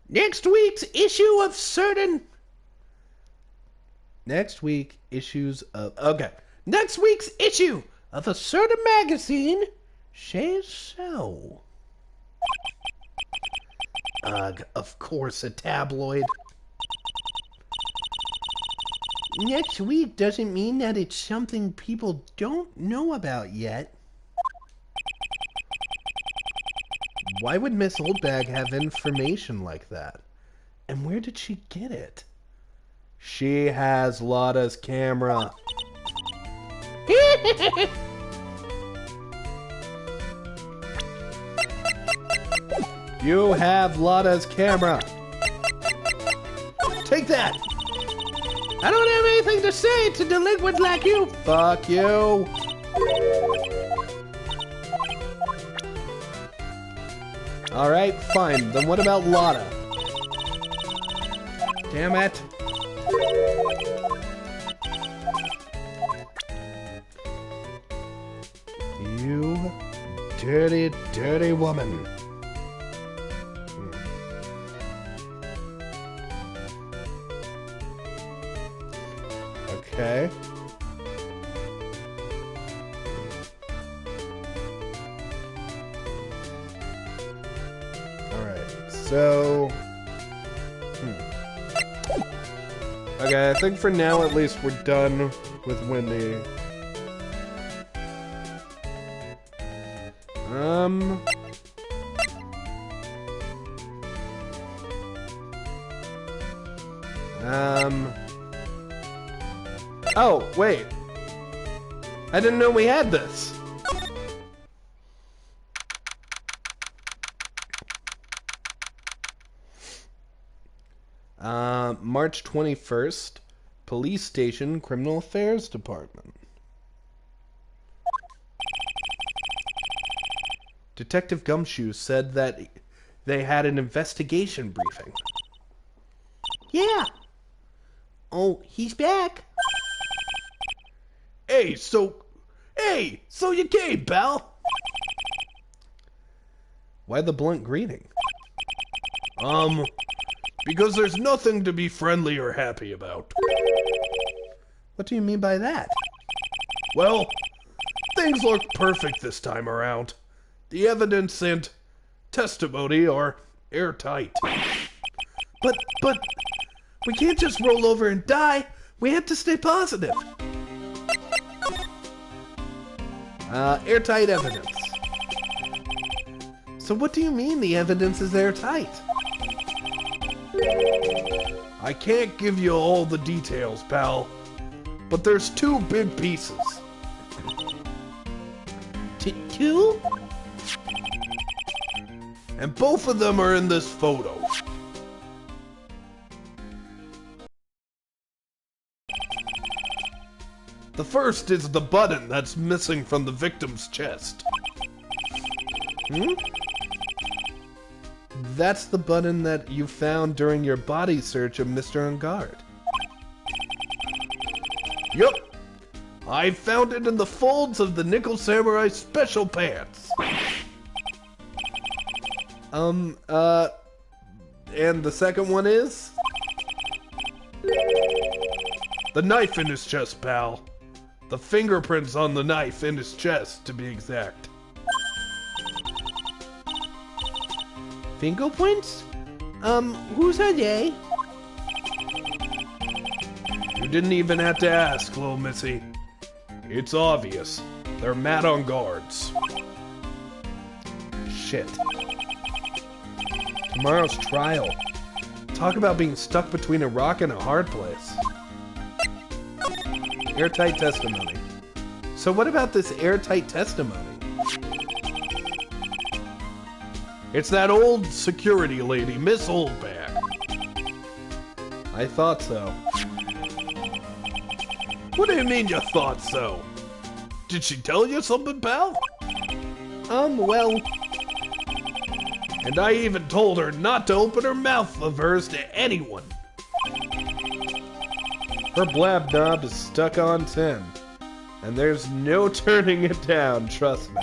Next week's issue of certain... Next week's issue of a certain magazine says so. Ugh, of course, a tabloid. Next week doesn't mean that it's something people don't know about yet. Why would Miss Laidback have information like that? And where did she get it? She has Lotta's camera. You have Lotta's camera. Take that. I don't have anything to say to delinquents like you. Fuck you. Alright, fine. Then what about Lotta? Damn it. You dirty, dirty woman. Okay. Alright, so... Okay, I think for now at least we're done with Wendy. Oh, wait. I didn't know we had this. March 21st, Police Station, Criminal Affairs Department. Detective Gumshoe said that they had an investigation briefing. Yeah. Oh, he's back. Hey, so you came, pal. Why the blunt greeting? Because there's nothing to be friendly or happy about. What do you mean by that? Well, things look perfect this time around. The evidence and testimony are airtight. But, we can't just roll over and die. We have to stay positive. Airtight evidence. So what do you mean the evidence is airtight? I can't give you all the details, pal, but there's two big pieces. Two? And both of them are in this photo. The first is the button that's missing from the victim's chest. That's the button that you found during your body search of Mr. Ungard. Yup. I found it in the folds of the Nickel Samurai special pants. And the second one is? The knife in his chest, pal. The fingerprints on the knife in his chest, to be exact. Fingerprints? Whose are they? You didn't even have to ask, little missy. It's obvious. They're Matt on guards. Shit. Tomorrow's trial. Talk about being stuck between a rock and a hard place. Airtight testimony. So what about this airtight testimony? It's that old security lady, Miss Oldback. I thought so. What do you mean you thought so? Did she tell you something, pal? Well... And I even told her not to open her mouth of hers to anyone. Her blab knob is stuck on 10. And there's no turning it down, trust me.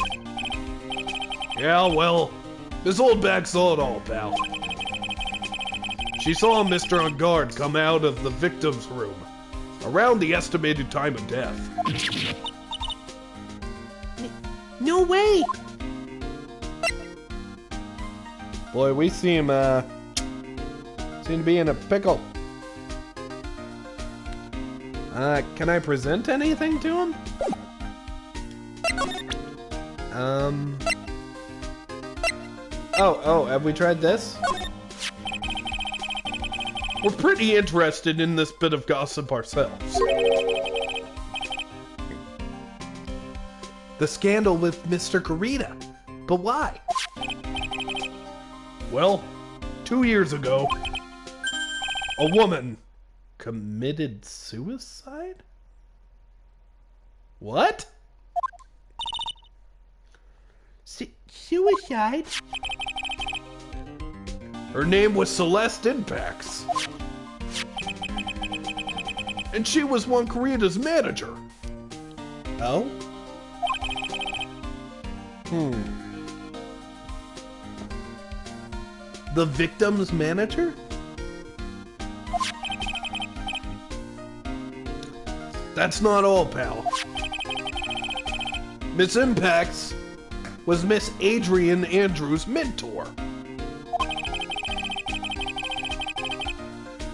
Yeah, well, Miss Oldback saw it all, pal. She saw Mr. On Guard come out of the victim's room around the estimated time of death. No way! Boy, we seem to be in a pickle. Can I present anything to him? Oh, have we tried this? We're pretty interested in this bit of gossip ourselves. The scandal with Mr. Kurita. But why? Well, 2 years ago, a woman committed suicide? What? Suicide? Her name was Celeste Impax. And she was one Kurita's manager. Oh? The victim's manager? That's not all, pal. Miss Impax was Miss Adrian Andrews' mentor.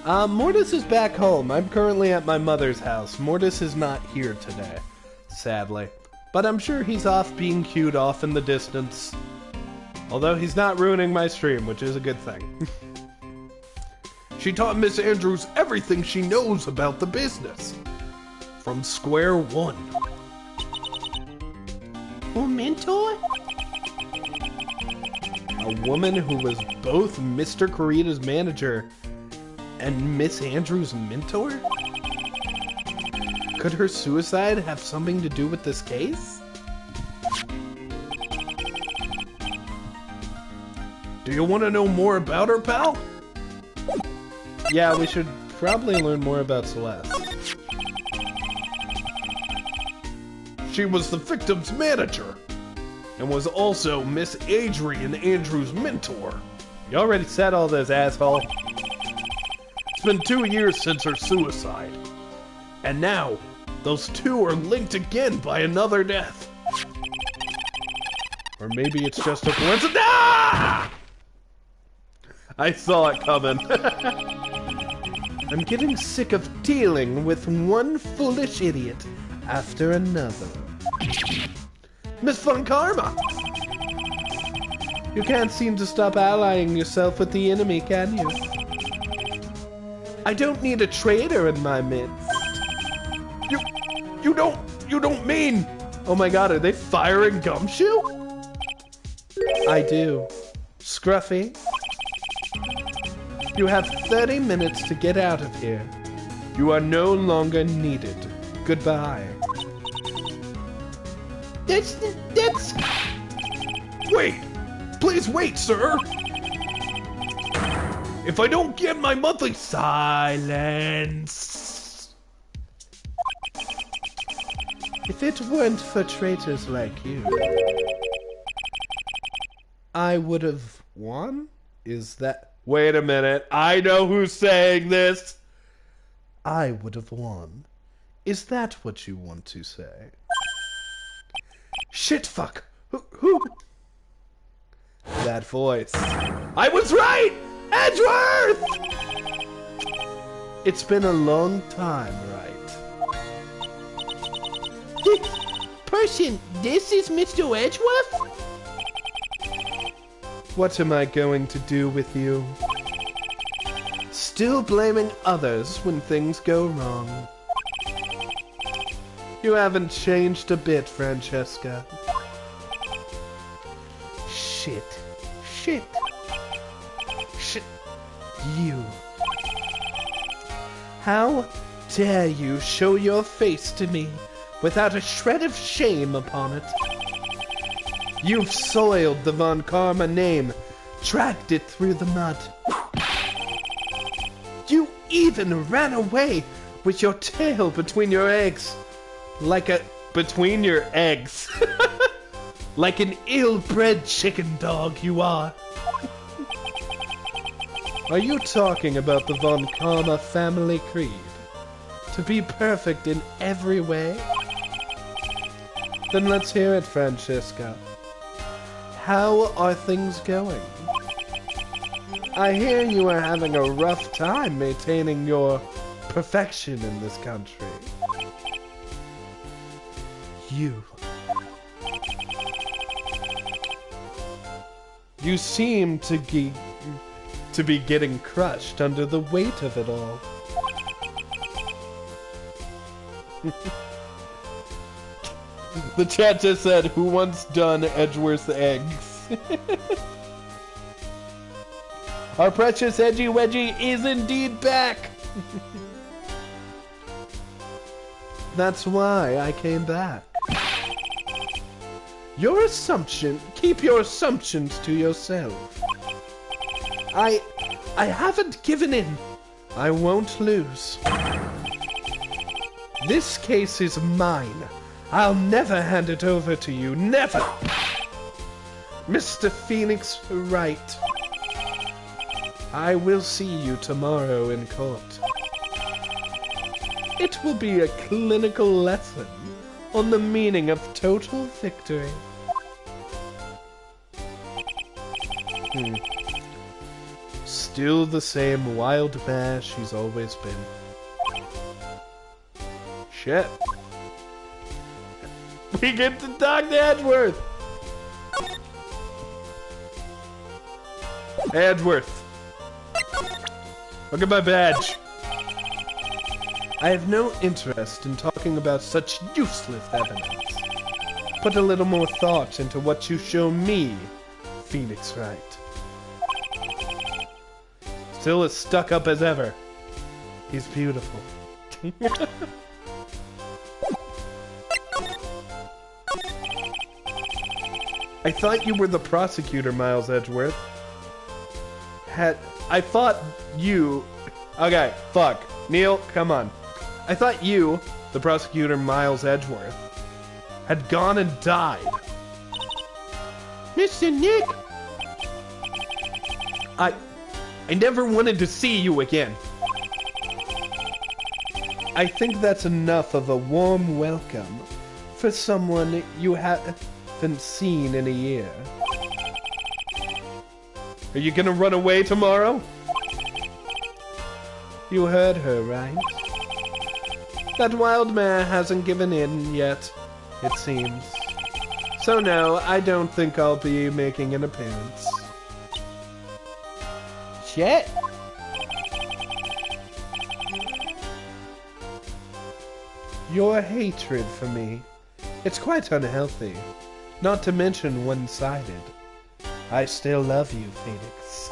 Mortis is back home. I'm currently at my mother's house. Mortis is not here today, sadly. But I'm sure he's off being cued off in the distance. Although he's not ruining my stream, which is a good thing. She taught Miss Andrews everything she knows about the business. From square one. A mentor? A woman who was both Mr. Kurita's manager and Miss Andrews' mentor? Could her suicide have something to do with this case? Do you want to know more about her, pal? Yeah, we should probably learn more about Celeste. She was the victim's manager, and was also Miss Adrian Andrews' mentor. You already said all this, asshole. It's been 2 years since her suicide, and now those two are linked again by another death. Or maybe it's just a coincidence. Ah! I saw it coming. I'm getting sick of dealing with one foolish idiot after another. Miss Fun Karma! You can't seem to stop allying yourself with the enemy, can you? I don't need a traitor in my midst. You don't mean... Oh my god, are they firing Gumshoe? I do. Scruffy, you have 30 minutes to get out of here. You are no longer needed. Goodbye. That's... Wait! Please wait, sir! If I don't get my monthly... Silence. If it weren't for traitors like you, I would have won? Is that... Wait a minute. I know who's saying this. I would have won. Is that what you want to say? Shit, fuck. Who? That voice. I was right! Edgeworth! It's been a long time, Wright. Person, this is Mr. Edgeworth? What am I going to do with you? Still blaming others when things go wrong. You haven't changed a bit, Francesca. Shit. You. How dare you show your face to me without a shred of shame upon it? You've soiled the Von Karma name, dragged it through the mud. You even ran away with your tail between your eggs. Between your eggs. Like an ill-bred chicken dog you are. Are you talking about the Von Karma family creed? To be perfect in every way? Then let's hear it, Francesca. How are things going? I hear you are having a rough time maintaining your perfection in this country. You seem to be getting crushed under the weight of it all. The chat just said, who wants done Edgeworth's eggs? Our precious Edgy Wedgie is indeed back! That's why I came back. Keep your assumptions to yourself. I haven't given in. I won't lose. This case is mine. I'll never hand it over to you. Never! Mr. Phoenix Wright. I will see you tomorrow in court. It will be a clinical lesson on the meaning of total victory. Still the same wild bear she's always been. Shit. We get to talk to Edgeworth! Hey, Edgeworth. Look at my badge. I have no interest in talking about such useless evidence. Put a little more thought into what you show me, Phoenix Wright. Still as stuck up as ever. He's beautiful. I thought you were the prosecutor, Miles Edgeworth. I thought you... Okay, fuck. Kneale, come on. I thought you, the prosecutor Miles Edgeworth, had gone and died. Mr. Nick! I never wanted to see you again. I think that's enough of a warm welcome for someone you haven't seen in a year. Are you gonna run away tomorrow? You heard her, right? That wild mare hasn't given in yet, it seems. So no, I don't think I'll be making an appearance. Shit! your hatred for me. It's quite unhealthy, not to mention one-sided. I still love you, Phoenix.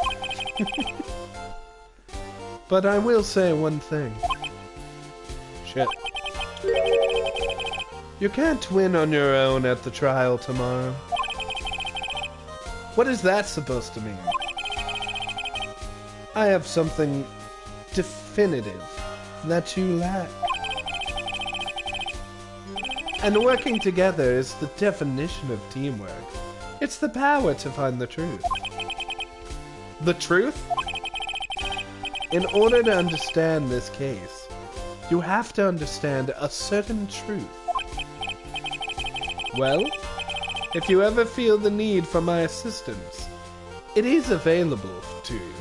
But I will say one thing. Shit. You can't win on your own at the trial tomorrow. What is that supposed to mean? I have something definitive that you lack. And working together is the definition of teamwork. It's the power to find the truth. The truth? In order to understand this case, you have to understand a certain truth. Well, if you ever feel the need for my assistance, it is available to you.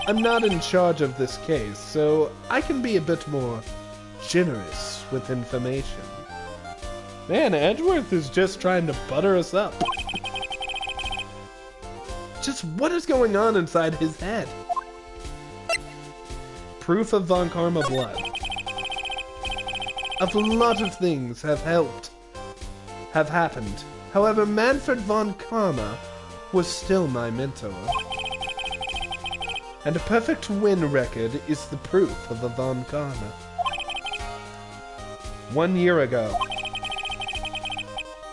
I'm not in charge of this case, so I can be a bit more generous with information. Man, Edgeworth is just trying to butter us up. Just what is going on inside his head? Proof of Von Karma blood. A lot of things have happened. However, Manfred Von Karma was still my mentor. And a perfect win record is the proof of a Von Karma. 1 year ago,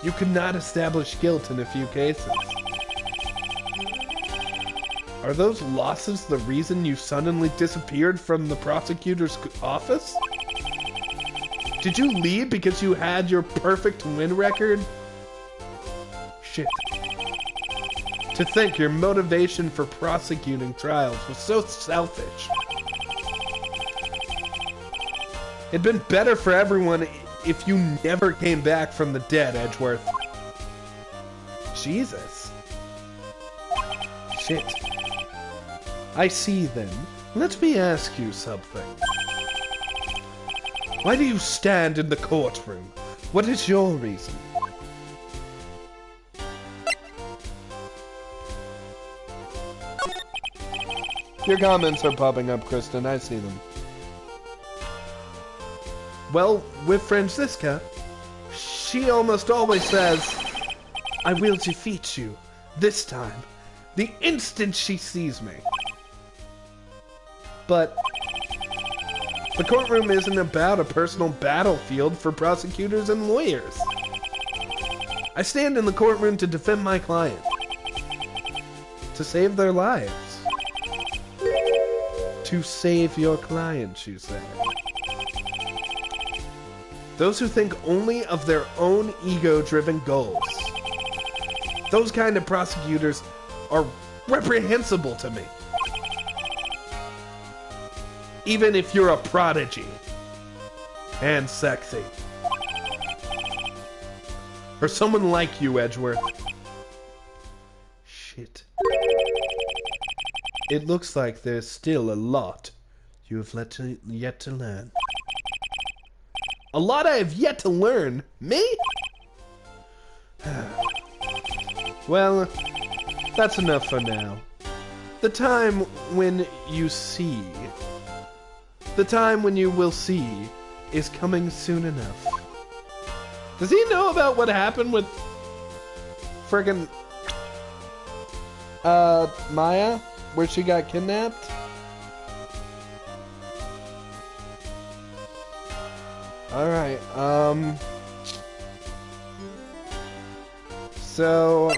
you could not establish guilt in a few cases. Are those losses the reason you suddenly disappeared from the prosecutor's office? Did you leave because you had your perfect win record? Shit. To think your motivation for prosecuting trials was so selfish. It'd been better for everyone if you never came back from the dead, Edgeworth. Jesus. Shit. I see then. Let me ask you something. Why do you stand in the courtroom? What is your reason? Your comments are popping up, Kristen. I see them. Well, with Franziska, she almost always says, I will defeat you, this time, the instant she sees me. But the courtroom isn't about a personal battlefield for prosecutors and lawyers. I stand in the courtroom to defend my client, to save their lives. To save your client, you say. Those who think only of their own ego-driven goals. Those kind of prosecutors are reprehensible to me. Even if you're a prodigy. And sexy. Or someone like you, Edgeworth. Shit. It looks like there's still a lot you have yet to learn. A lot I have yet to learn? Me? Well, that's enough for now. The time when you see... The time when you will see is coming soon enough. Does he know about what happened with... friggin' Maya? Where she got kidnapped? Alright, so...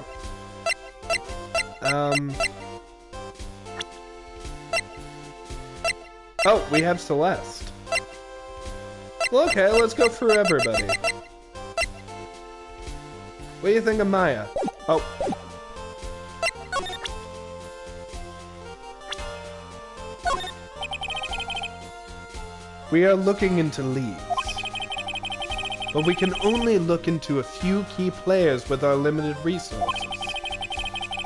Oh, we have Celeste. Well, okay, let's go through everybody. What do you think of Maya? Oh. We are looking into leads. But we can only look into a few key players with our limited resources.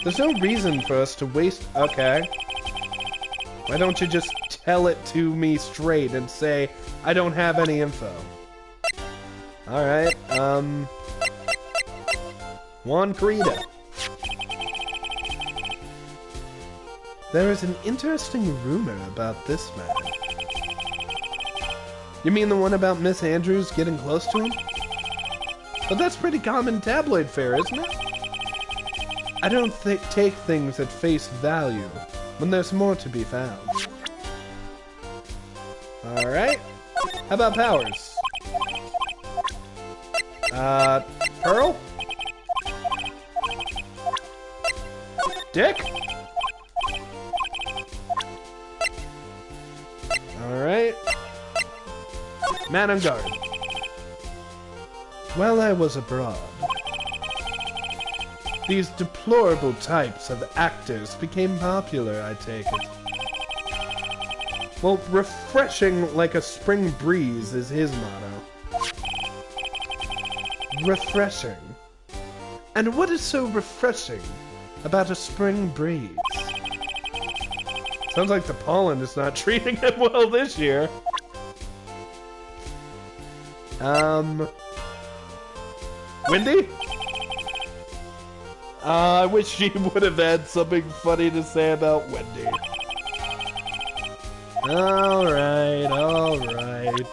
There's no reason for us to waste... Okay. Why don't you just tell it to me straight and say, I don't have any info. Alright, Juan Carita. There is an interesting rumor about this man. You mean the one about Miss Andrews getting close to him? But that's pretty common tabloid fare, isn't it? I don't take things at face value when there's more to be found. Alright. How about powers? Pearl? Dick? Alright. Man on guard. While I was abroad, these deplorable types of actors became popular, I take it. Well, refreshing like a spring breeze is his motto. Refreshing. And what is so refreshing about a spring breeze? Sounds like the pollen is not treating him well this year. Wendy? I wish she would have had something funny to say about Wendy. Alright, alright.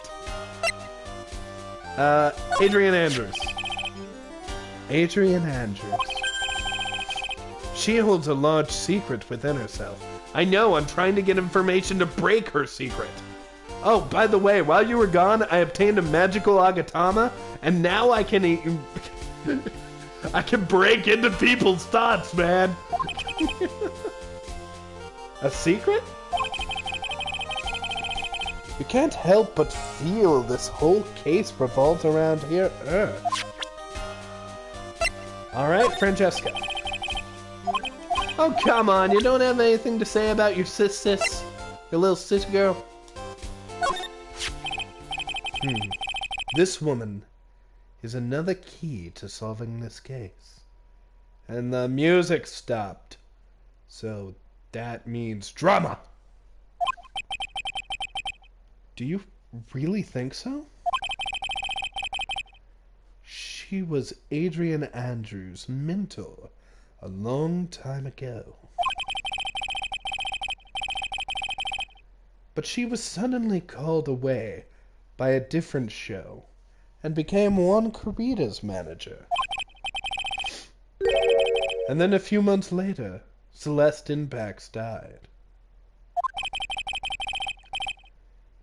Adrian Andrews. Adrian Andrews. She holds a large secret within herself. I know, I'm trying to get information to break her secret. Oh, by the way, while you were gone, I obtained a magical agatama, and now I can I can break into people's thoughts, man. A secret? You can't help but feel this whole case revolves around here. Alright, Francesca. Oh, come on, you don't have anything to say about your sis? Your little sis girl? This woman is another key to solving this case. And the music stopped. So that means drama. Do you really think so? She was Adrian Andrews' mentor a long time ago. But she was suddenly called away by a different show and became Juan Corrida's manager. And then a few months later, Celeste Impax died.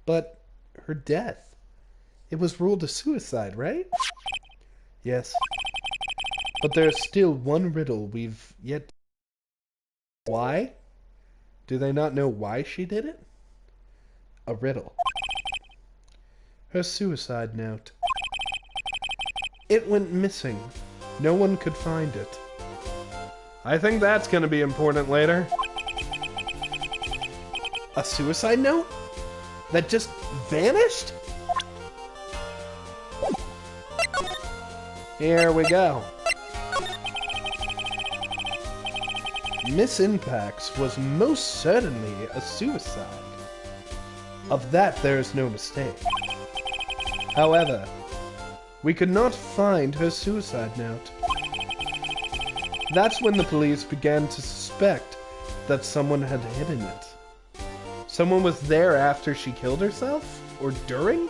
But her death, it was ruled a suicide, right? Yes. But there's still one riddle we've yet... Why? Do they not know why she did it? A riddle. Her suicide note. It went missing. No one could find it. I think that's gonna be important later. A suicide note? That just vanished? Here we go. Miss Impax was most certainly a suicide. Of that there is no mistake. However, we could not find her suicide note. That's when the police began to suspect that someone had hidden it. Someone was there after she killed herself? Or during?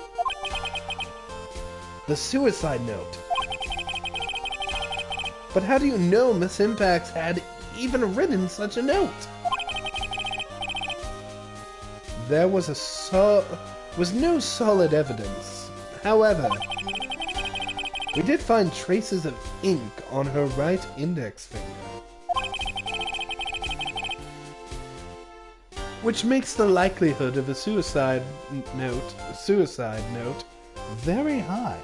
The suicide note. But how do you know Miss Impax had even written such a note? There was no solid evidence. However, we did find traces of ink on her right index finger, which makes the likelihood of a suicide note very high.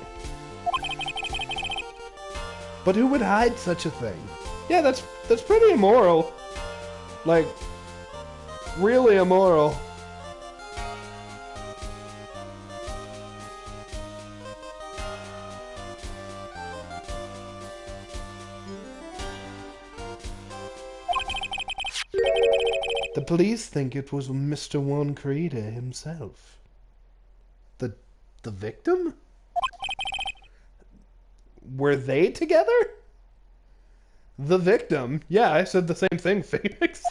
But who would hide such a thing? Yeah, that's pretty immoral. Like, really immoral. The police think it was Mr. Juan Corrida himself. The victim? Were they together? The victim? Yeah, I said the same thing, Phoenix.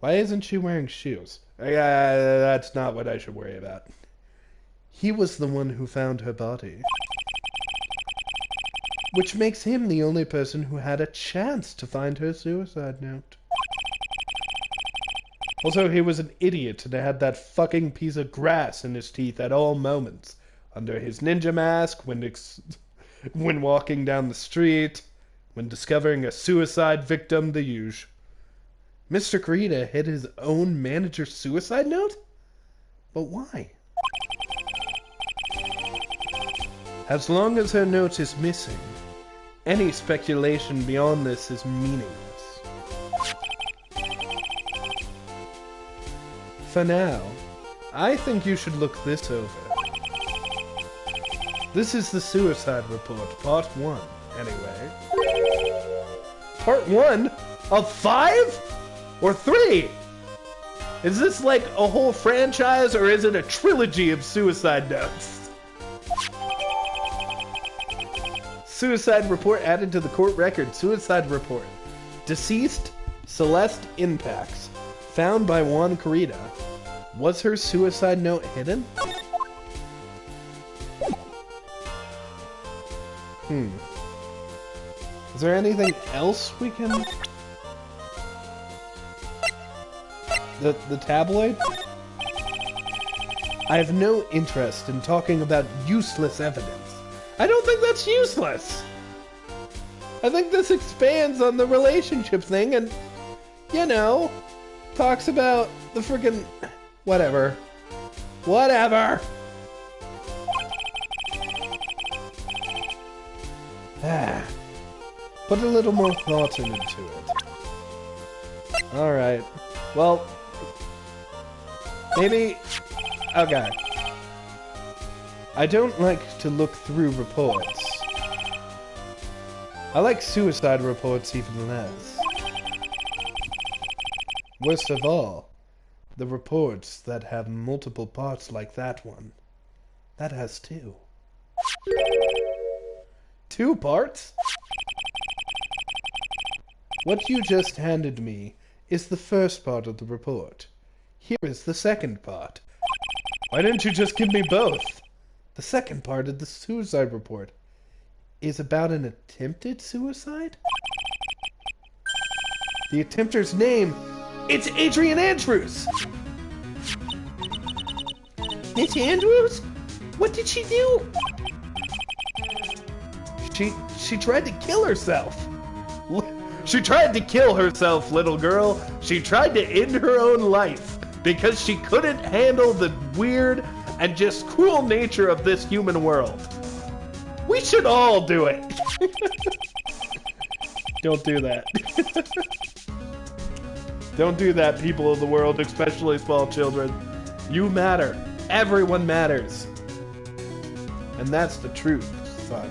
Why isn't she wearing shoes? That's not what I should worry about. He was the one who found her body. Which makes him the only person who had a chance to find her suicide note. Also, he was an idiot and had that fucking piece of grass in his teeth at all moments. Under his ninja mask, when walking down the street, when discovering a suicide victim, the usual. Mr. Kurita hid his own manager's suicide note? But why? As long as her note is missing, any speculation beyond this is meaningless. For now, I think you should look this over. This is the suicide report, part 1, anyway. Part 1? Of 5? Or 3? Is this like a whole franchise, or is it a trilogy of suicide notes? Suicide report added to the court record. Suicide report. Deceased Celeste Impacts. Found by Juan Kurita. Was her suicide note hidden? Is there anything else we can... The tabloid? I have no interest in talking about useless evidence. I don't think that's useless! I think this expands on the relationship thing and, you know, talks about the friggin'... Whatever. Whatever! Put a little more thought into it. Alright. Well... Maybe... Okay. I don't like to look through reports. I like suicide reports even less. Worst of all, the reports that have multiple parts like that one. That has 2. 2 parts? What you just handed me is the first part of the report. Here is the second part. Why didn't you just give me both? The second part of the suicide report is about an attempted suicide? The attempter's name, it's Adrian Andrews! Miss Andrews? What did she do? She tried to kill herself. She tried to kill herself, little girl. She tried to end her own life because she couldn't handle the weird and just cruel nature of this human world. We should all do it. Don't do that. Don't do that, people of the world, especially small children. You matter. Everyone matters. And that's the truth, son.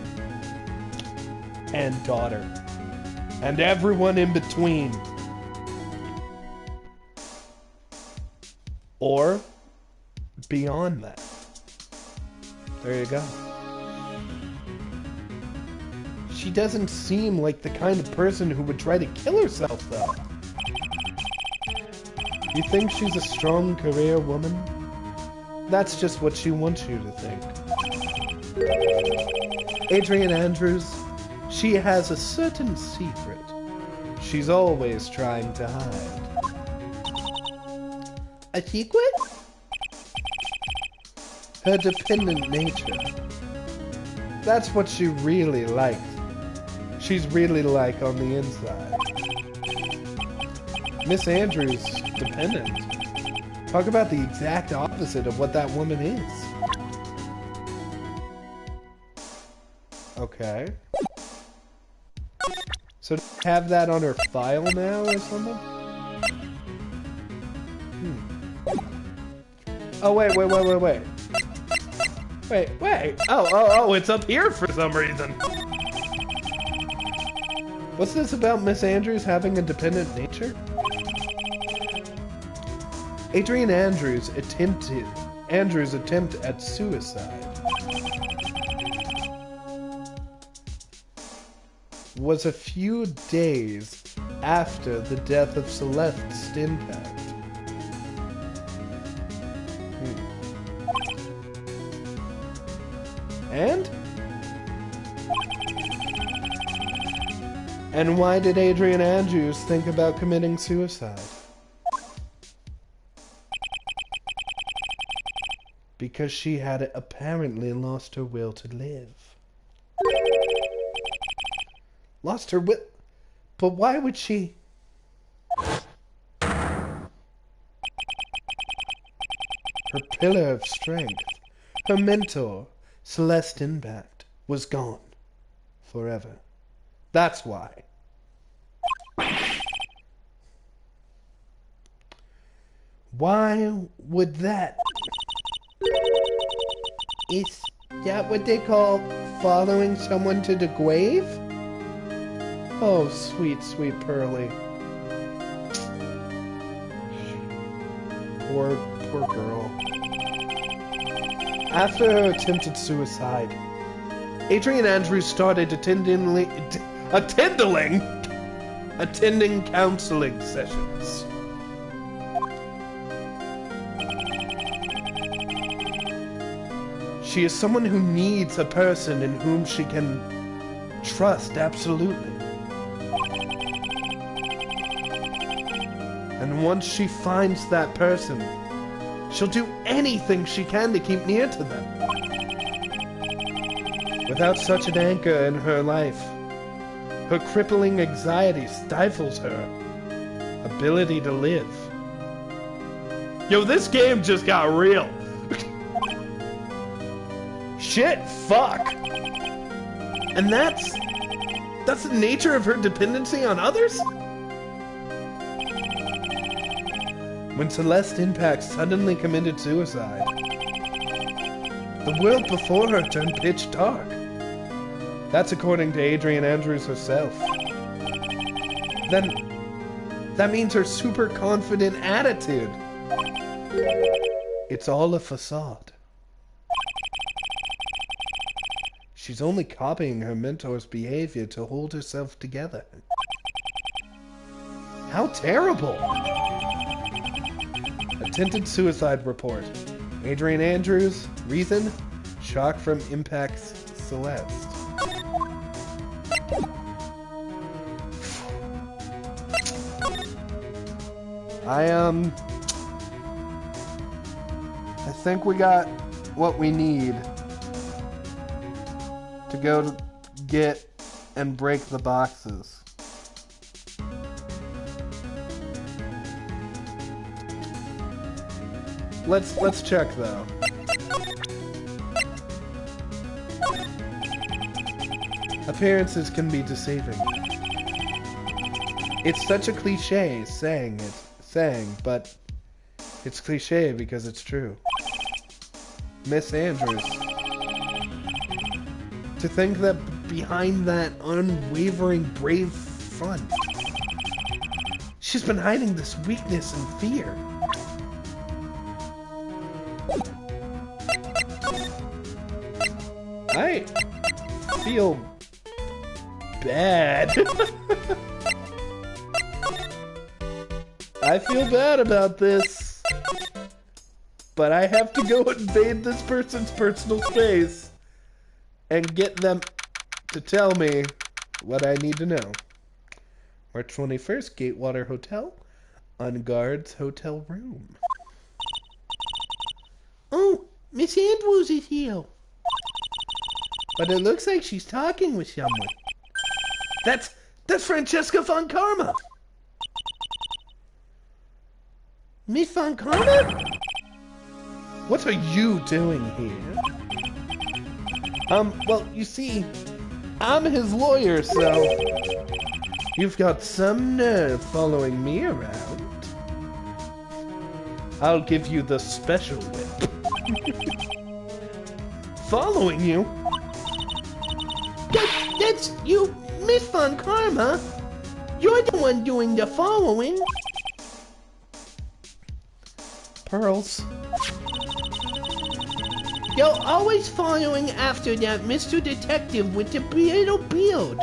And daughter. And everyone in between. Or beyond that. There you go. She doesn't seem like the kind of person who would try to kill herself, though. You think she's a strong career woman? That's just what she wants you to think. Adrian Andrews, she has a certain secret she's always trying to hide. A secret? Her dependent nature. That's what she really likes. She's really like on the inside. Miss Andrews, dependent. Talk about the exact opposite of what that woman is. Okay. So have that on her file now or something? Oh, wait. Wait. Oh, it's up here for some reason. What's this about Miss Andrews having a dependent nature? Adrian Andrews' attempt at suicide was a few days after the death of Celeste Impact. And? And why did Adrian Andrews think about committing suicide? Because she had apparently lost her will to live. Lost her will? But why would she? Her pillar of strength, her mentor, Celeste Impact, was gone. Forever. That's why. Why would that? Is that what they call following someone to the grave? Oh, sweet, sweet Pearly. Poor girl. After her attempted suicide, Adrian Andrews started attending counseling sessions. She is someone who needs a person in whom she can trust absolutely. And once she finds that person, she'll do anything she can to keep near to them. Without such an anchor in her life, her crippling anxiety stifles her ability to live. Yo, this game just got real. Shit, fuck. And that's the nature of her dependency on others? When Celeste Impact suddenly committed suicide, the world before her turned pitch dark. That's according to Adrian Andrews herself. Then, that means her super confident attitude. It's all a facade. She's only copying her mentor's behavior to hold herself together. How terrible! Attempted suicide report. Adrian Andrews, reason, shock from Impact's Celeste. I think we got what we need to go to get and break the boxes. Let's check though. Appearances can be deceiving. It's such a cliche saying, but it's cliche because it's true. Miss Andrews. To think that behind that unwavering brave front, she's been hiding this weakness and fear. I feel bad. I feel bad about this. But I have to go invade this person's personal space and get them to tell me what I need to know. March 21st, Gatewater Hotel. On guard's hotel room. Oh, Miss Andrews is here. But it looks like she's talking with someone. That's Francesca von Karma. Miss von Karma? What are you doing here? Well, you see, I'm his lawyer, so you've got some nerve following me around. I'll give you the special whip. Following you? That's you, Miss von Karma. You're the one doing the following. Pearls. You're always following after that Mr. Detective with the little beard.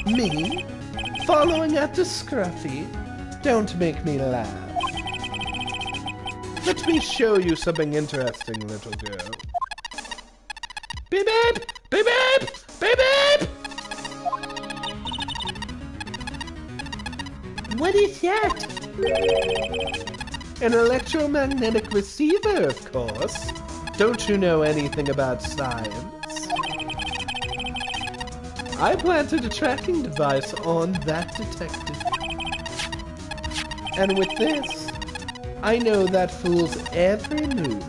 Me? Following after Scruffy? Don't make me laugh. Let me show you something interesting, little girl. Beep beep! Beep beep! Beep beep! What is that? An electromagnetic receiver, of course. Don't you know anything about science? I planted a tracking device on that detective. And with this, I know that fool's every move.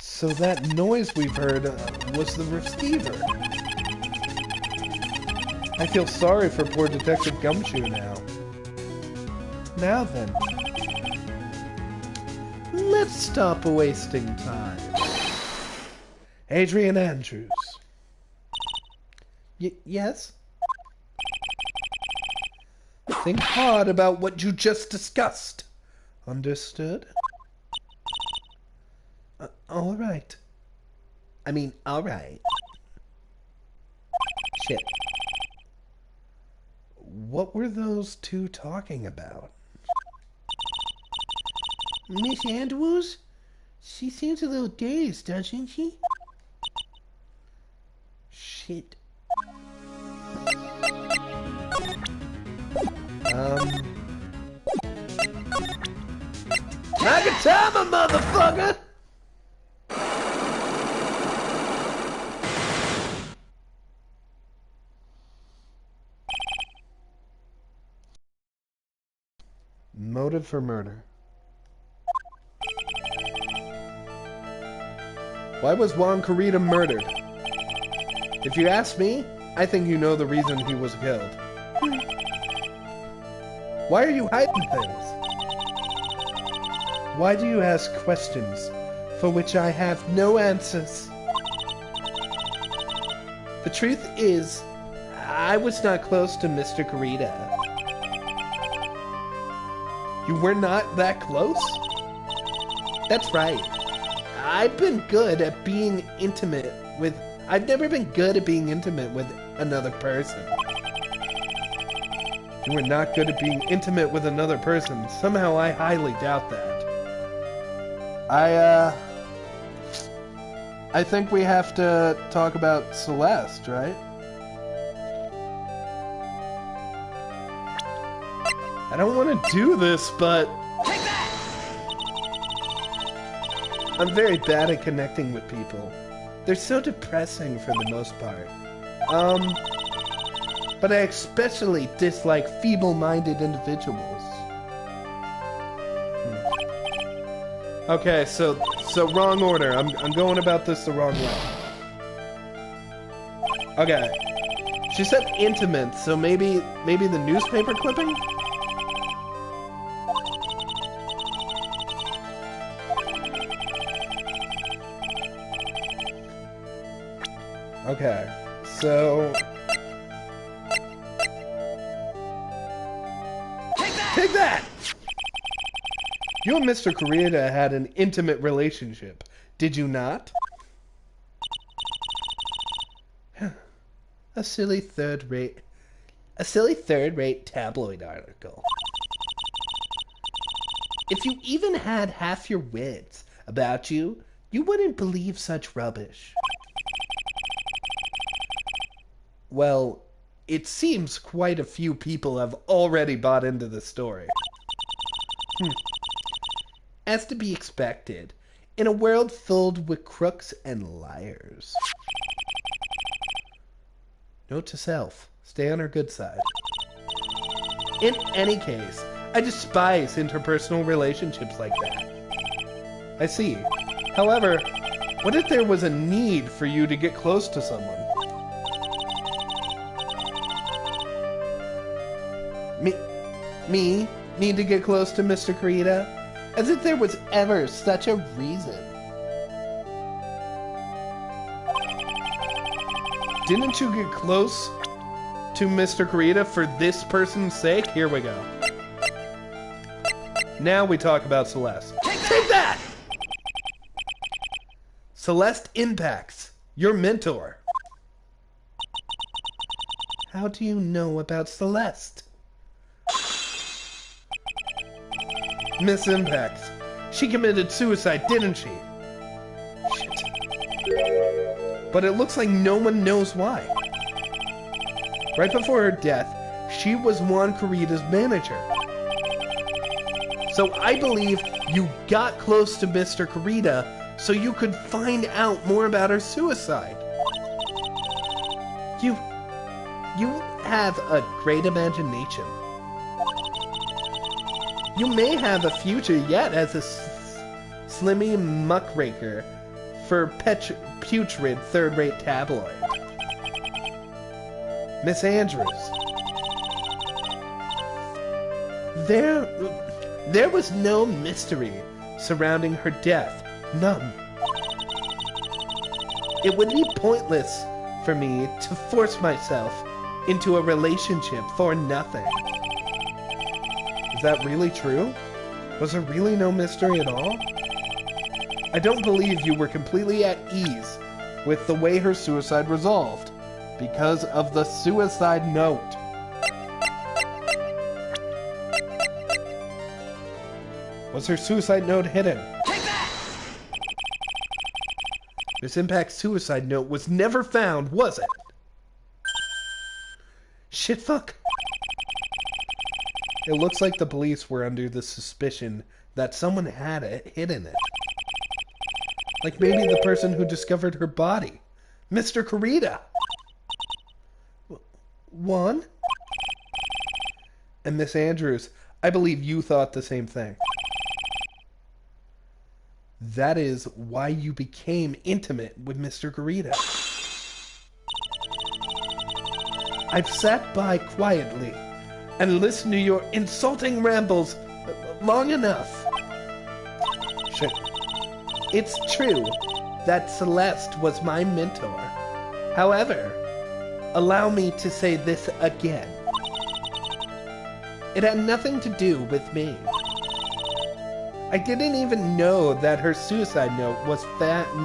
So that noise we've heard was the receiver. I feel sorry for poor Detective Gumshoe now. Now then, let's stop wasting time. Adrian Andrews. Yes? Think hard about what you just discussed. Understood? All right. I mean, all right. Shit. What were those two talking about? Miss Andrews? She seems a little dazed, doesn't she? Shit. Nagatama, motherfucker! Motive for murder. Why was Juan Corrida murdered? If you ask me, I think you know the reason he was killed. Why are you hiding things? Why do you ask questions for which I have no answers? The truth is, I was not close to Mr. Corrida. You were not that close? That's right. I've been good at being intimate with... I've never been good at being intimate with another person. You were not good at being intimate with another person. Somehow I highly doubt that. I think we have to talk about Celeste, right? I don't want to do this, but... Take that! I'm very bad at connecting with people. They're so depressing for the most part. But I especially dislike feeble-minded individuals. Okay, so wrong order. I'm going about this the wrong way. Okay. She said intimate, so maybe the newspaper clipping? Okay, so... Take that! You and Mr. Corrida had an intimate relationship, did you not? A silly third-rate tabloid article. If you even had half your wits about you, you wouldn't believe such rubbish. Well, it seems quite a few people have already bought into the story. As to be expected, in a world filled with crooks and liars. Note to self, stay on our good side. In any case, I despise interpersonal relationships like that. I see. However, what if there was a need for you to get close to someone? Me need to get close to Mr. Corrida? As if there was ever such a reason. Didn't you get close to Mr. Corrida for this person's sake? Here we go. Now we talk about Celeste. Take that! Celeste Impacts, your mentor. How do you know about Celeste? Miss Impacts. She committed suicide, didn't she? but it looks like no one knows why. Right before her death, she was Juan Corrida's manager. So I believe you got close to Mr. Corrida so you could find out more about her suicide. You have a great imagination. You may have a future yet as a slimy muckraker for putrid third-rate tabloid. Miss Andrews. There was no mystery surrounding her death. None. It would be pointless for me to force myself into a relationship for nothing. Is that really true? Was there really no mystery at all? I don't believe you were completely at ease with the way her suicide resolved, because of the suicide note. Was her suicide note hidden? Take that! Miss Impact's suicide note was never found, was it? Shit, fuck. It looks like the police were under the suspicion that someone had it hidden it. Like maybe the person who discovered her body. Mr. Corrida. Juan? And Miss Andrews, I believe you thought the same thing. That is why you became intimate with Mr. Corrida. I've sat by quietly and listened to your insulting rambles long enough. Shit. It's true that Celeste was my mentor. However, allow me to say this again. It had nothing to do with me. I didn't even know that her suicide note was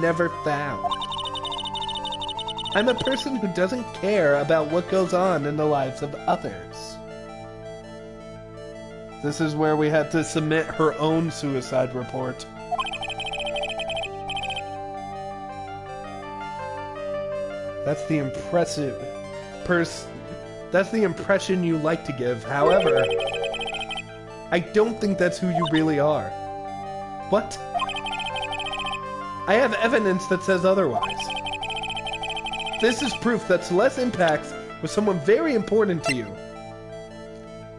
never found. I'm a person who doesn't care about what goes on in the lives of others. This is where we had to submit her own suicide report. That's the that's the impression you like to give. However, I don't think that's who you really are. What? I have evidence that says otherwise. This is proof that Celeste Impacts was someone very important to you.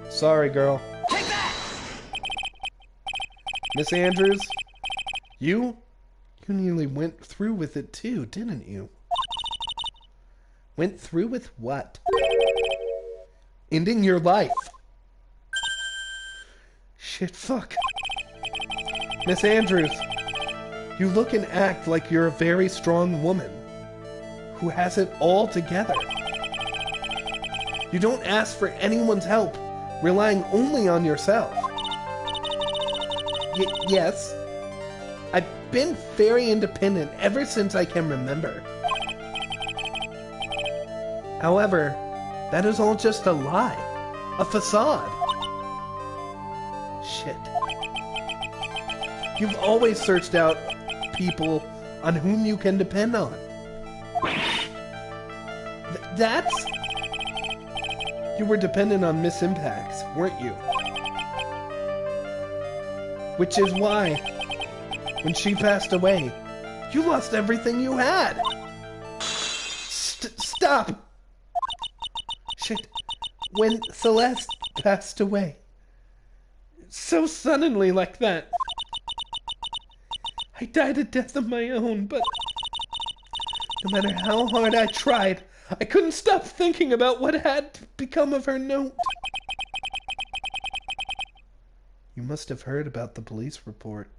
Sorry, girl. Take that! Miss Andrews, you nearly went through with it too, didn't you? Went through with what? Ending your life. Shit, fuck. Miss Andrews, you look and act like you're a very strong woman who has it all together. You don't ask for anyone's help, relying only on yourself. Yes, I've been very independent ever since I can remember. However, that is all just a lie, a facade. Shit. You've always searched out people on whom you can depend on. That's... You were dependent on Miss Impacts, weren't you? Which is why, when she passed away, you lost everything you had. Stop! Shit. When Celeste passed away. So suddenly like that. I died a death of my own, but no matter how hard I tried, I couldn't stop thinking about what had become of her note. You must have heard about the police report.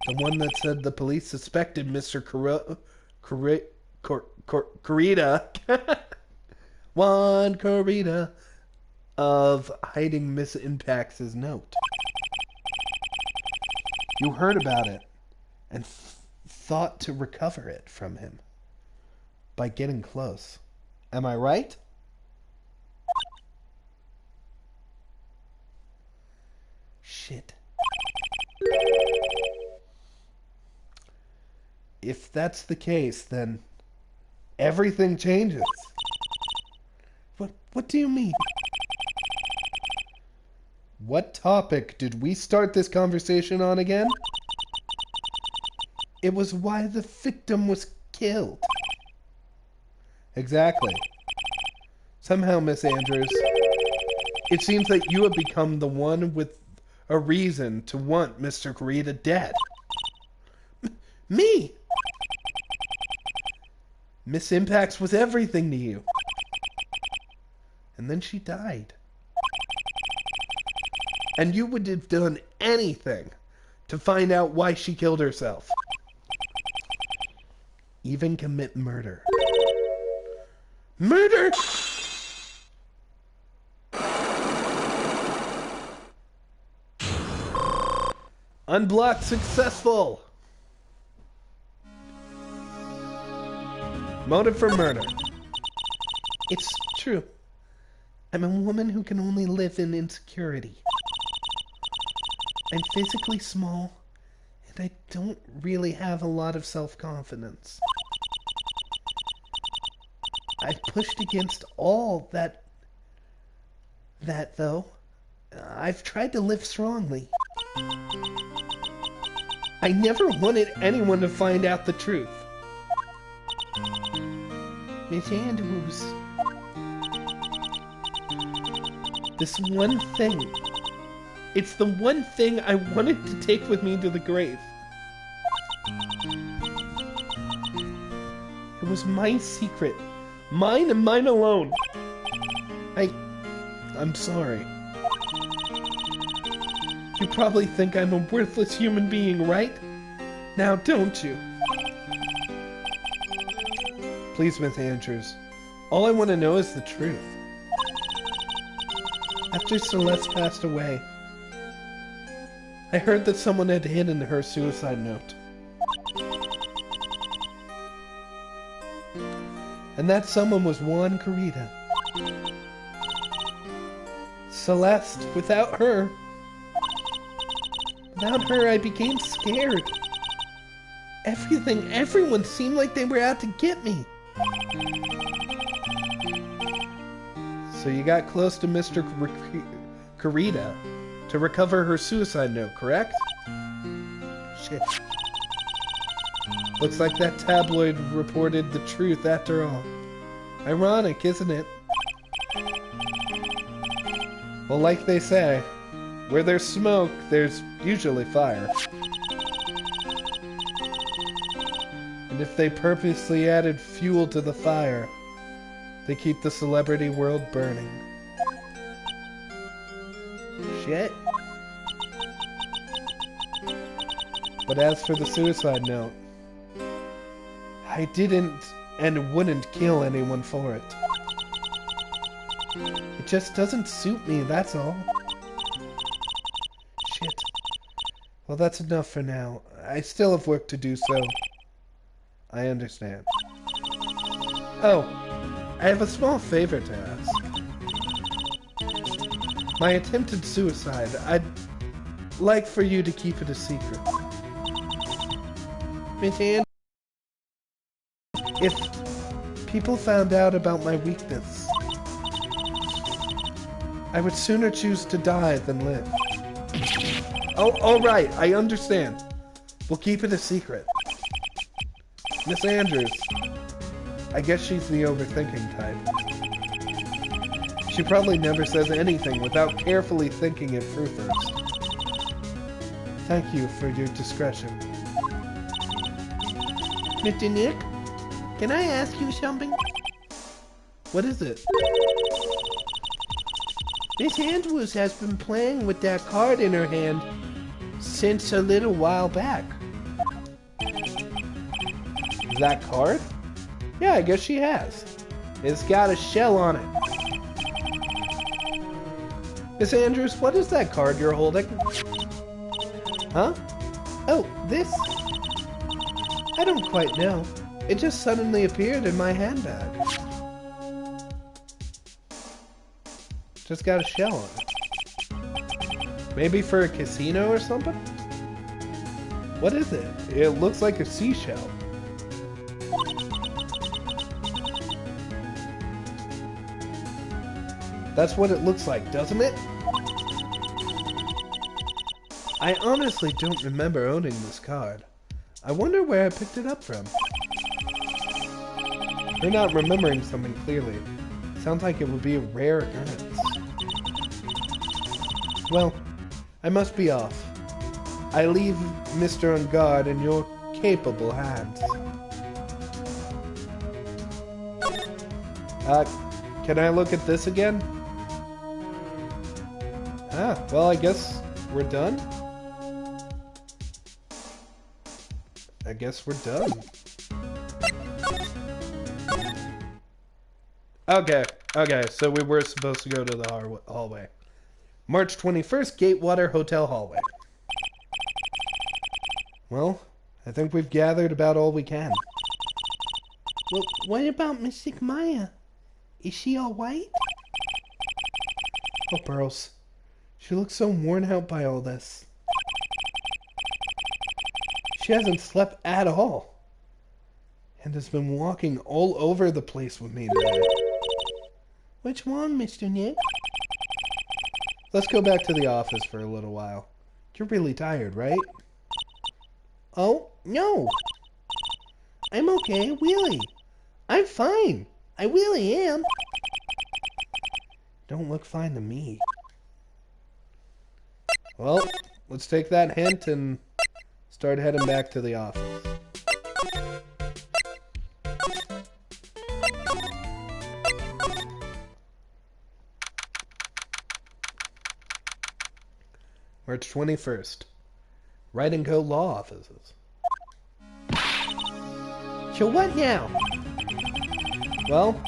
The one that said the police suspected Mr. Corrida, Juan Corrida, of hiding Miss Impacts' note. You heard about it and thought to recover it from him by getting close. Am I right? Shit. If that's the case, then everything changes. What do you mean? What topic did we start this conversation on again? It was why the victim was killed. Exactly. Somehow, Miss Andrews, it seems that you have become the one with a reason to want Mr. Kurita dead. Me? Miss Impax was everything to you. And then she died. And you would have done anything to find out why she killed herself. Even commit murder. Murder?! Unblocked successful! Motive for murder. It's true. I'm a woman who can only live in insecurity. I'm physically small, and I don't really have a lot of self-confidence. I've pushed against all that though. I've tried to live strongly. I never wanted anyone to find out the truth. Miss Andrews. This one thing. It's the one thing I wanted to take with me to the grave. It was my secret. Mine and mine alone. I'm sorry. You probably think I'm a worthless human being, right? Now don't you? Please, Miss Andrews. All I want to know is the truth. After Celeste passed away, I heard that someone had hidden her suicide note. And that someone was Juan Kurita. Celeste, without her, I became scared. Everyone seemed like they were out to get me. So you got close to Mr. Kurita to recover her suicide note, correct? Shit. Looks like that tabloid reported the truth after all. Ironic, isn't it? Well, like they say, where there's smoke, there's usually fire. And if they purposely added fuel to the fire, they keep the celebrity world burning. Shit. But as for the suicide note, I didn't and wouldn't kill anyone for it. It just doesn't suit me, that's all. Shit. Well, that's enough for now. I still have work to do, so I understand. Oh, I have a small favor to ask. My attempted suicide, I'd like for you to keep it a secret. Miss Ann, if people found out about my weakness, I would sooner choose to die than live. Oh, alright, I understand. We'll keep it a secret. Miss Andrews, I guess she's the overthinking type. She probably never says anything without carefully thinking it through first. Thank you for your discretion. Mr. Nick, can I ask you something? What is it? Miss Andrews has been playing with that card in her hand since a little while back. That card? Yeah, I guess she has. It's got a shell on it. Miss Andrews, what is that card you're holding? Huh? Oh, this? I don't quite know. It just suddenly appeared in my handbag. Just got a shell on it. Maybe for a casino or something? What is it? It looks like a seashell. That's what it looks like, doesn't it? I honestly don't remember owning this card. I wonder where I picked it up from. You're not remembering something clearly. Sounds like it would be a rare occurrence. Well, I must be off. I leave Mr. On Guard in your capable hands. Can I look at this again? Ah, well, I guess we're done. I guess we're done. Okay, so we were supposed to go to the hallway. March 21st, Gatewater Hotel hallway. Well, I think we've gathered about all we can. Well, what about Mystic Maya? Is she alright? Oh, Pearls. She looks so worn out by all this. She hasn't slept at all. And has been walking all over the place with me today. Which one, Mr. Nick? Let's go back to the office for a little while. You're really tired, right? Oh, no. I'm okay, really. I'm fine. I really am. Don't look fine to me. Well, let's take that hint and start heading back to the office. March 21st. Wright and Co. Law Offices. So what now? Well,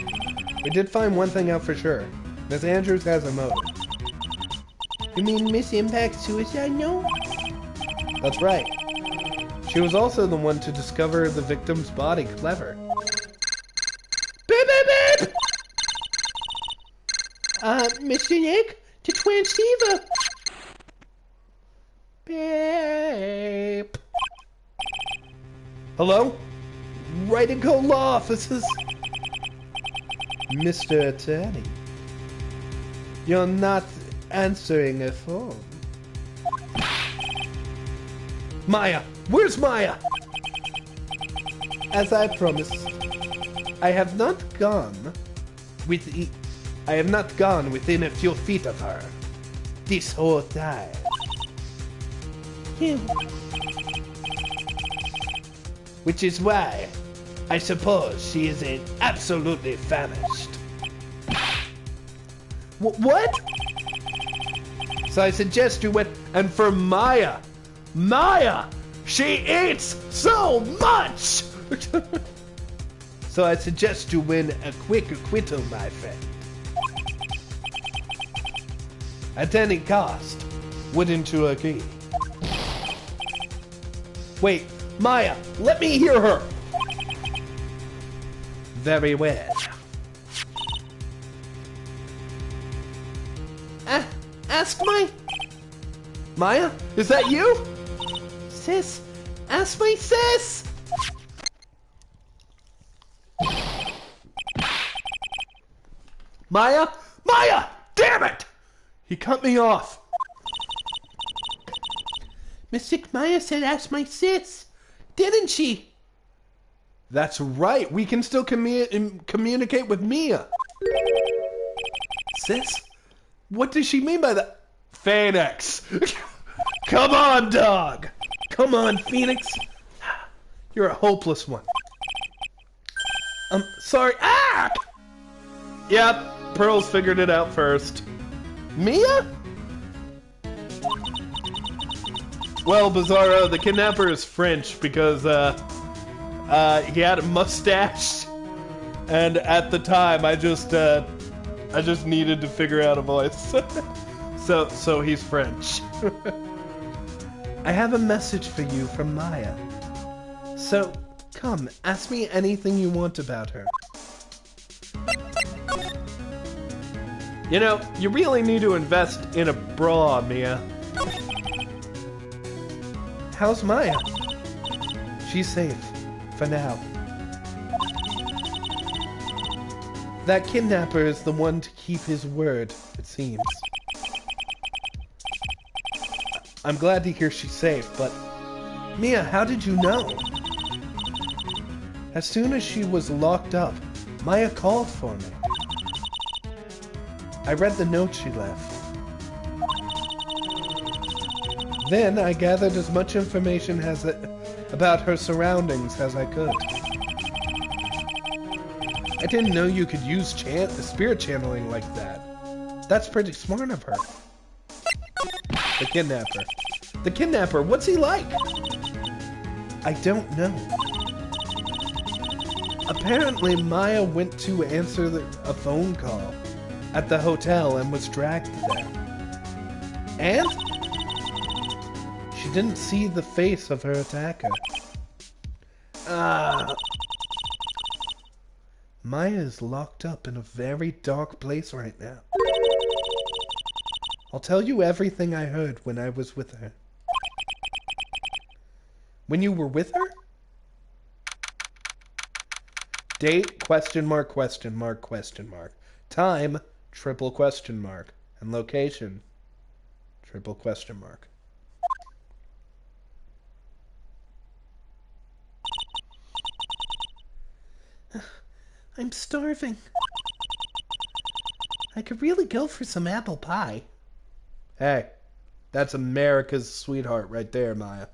we did find one thing out for sure. Miss Andrews has a motive. You mean Miss Impact suicide note? That's right. She was also the one to discover the victim's body. Clever. Beep, beep, beep! Mr. Nick, to transceiver. Beep. Hello? Wright and Co. Law Offices. Mr. Attorney. You're not answering a phone. Maya! Where's Maya? As I promised, I have not gone within a few feet of her this whole time. Which is why I suppose she is absolutely famished. What? So I suggest you went, and for Maya, she eats so much! So I suggest you win a quick acquittal, my friend. At any cost, wouldn't you agree? Wait, Maya, let me hear her! Very well. Ask Maya, is that you? Sis, ask my sis! Maya, damn it! He cut me off. Mystic Maya said ask my sis, didn't she? That's right, we can still communicate with Mia. Sis? What does she mean by that? Phoenix! Come on, dog! Come on, Phoenix! You're a hopeless one. Sorry. Ah! Yep, Pearls figured it out first. Mia? Well, Bizarro, the kidnapper is French because, he had a mustache. And at the time, I just needed to figure out a voice. So he's French. I have a message for you from Maya. So, come, ask me anything you want about her. You know, you really need to invest in a bra, Mia. How's Maya? She's safe, for now. That kidnapper is the one to keep his word, it seems. I'm glad to hear she's safe, but... Mia, how did you know? As soon as she was locked up, Maya called for me. I read the note she left. Then I gathered as much information about her surroundings as I could. I didn't know you could use spirit channeling like that. That's pretty smart of her. The kidnapper. The kidnapper, what's he like? I don't know. Apparently Maya went to answer a phone call at the hotel and was dragged there. And she didn't see the face of her attacker. Maya is locked up in a very dark place right now. I'll tell you everything I heard when I was with her. When you were with her? Date, question mark, question mark, question mark. Time, triple question mark. And location, triple question mark. I'm starving. I could really go for some apple pie. Hey, that's America's sweetheart right there, Maya.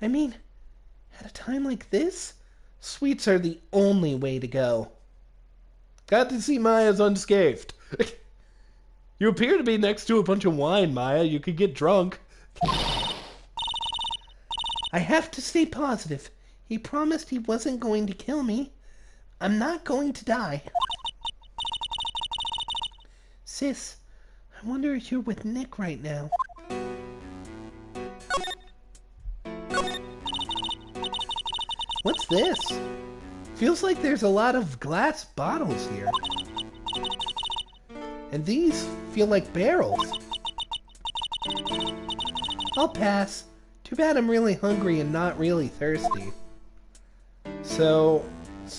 I mean, at a time like this, sweets are the only way to go. Got to see Maya's unscathed. You appear to be next to a bunch of wine, Maya. You could get drunk. I have to stay positive. He promised he wasn't going to kill me. I'm not going to die. Sis, I wonder if you're with Nick right now. What's this? Feels like there's a lot of glass bottles here. And these feel like barrels. I'll pass. Too bad I'm really hungry and not really thirsty. So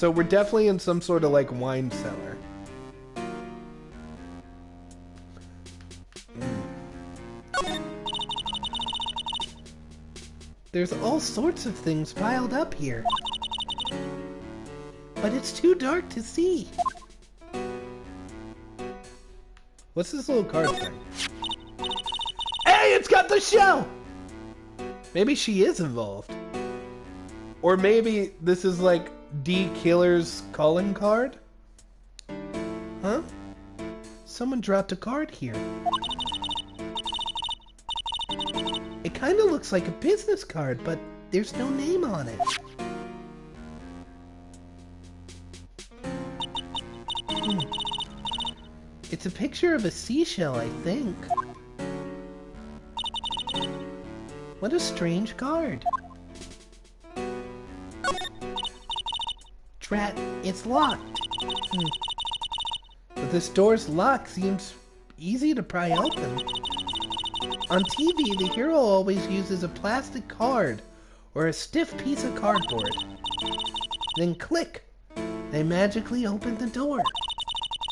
we're definitely in some sort of like wine cellar. There's all sorts of things piled up here. But it's too dark to see. What's this little card thing? Hey, it's got the shell! Maybe she is involved. Or maybe this is like D. Killer's calling card? Huh? Someone dropped a card here. It kind of looks like a business card, but there's no name on it. It's a picture of a seashell, I think. What a strange card. Drat, it's locked. But this door's lock seems easy to pry open. On TV, the hero always uses a plastic card or a stiff piece of cardboard. Then click, they magically open the door.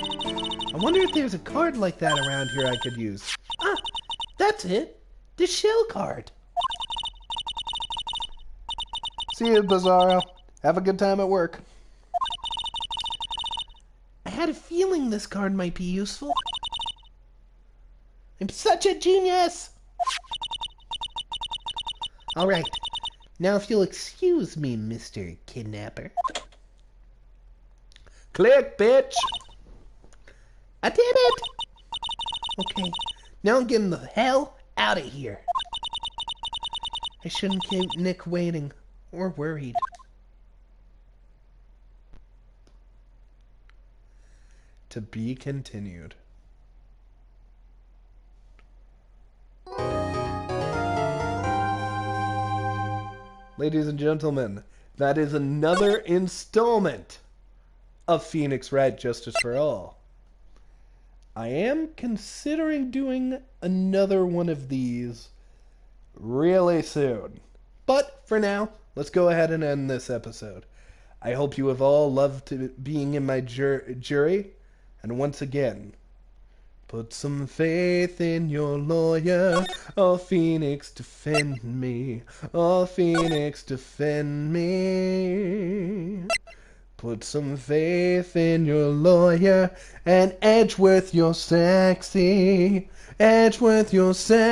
I wonder if there's a card like that around here I could use. Ah, that's it. The shell card. See you, Bizarro. Have a good time at work. I had a feeling this card might be useful. I'm such a genius! Alright, now if you'll excuse me, Mr. Kidnapper. Click, bitch! I did it! Okay, now I'm getting the hell out of here. I shouldn't keep Nick waiting, or worried. To be continued. Ladies and gentlemen, that is another installment of Phoenix Wright Justice for All. I am considering doing another one of these really soon. But for now, let's go ahead and end this episode. I hope you have all loved being in my jury. And once again, put some faith in your lawyer. Oh, Phoenix, defend me. Oh, Phoenix, defend me. Put some faith in your lawyer. And Edgeworth, you're sexy. Edgeworth, you're sexy.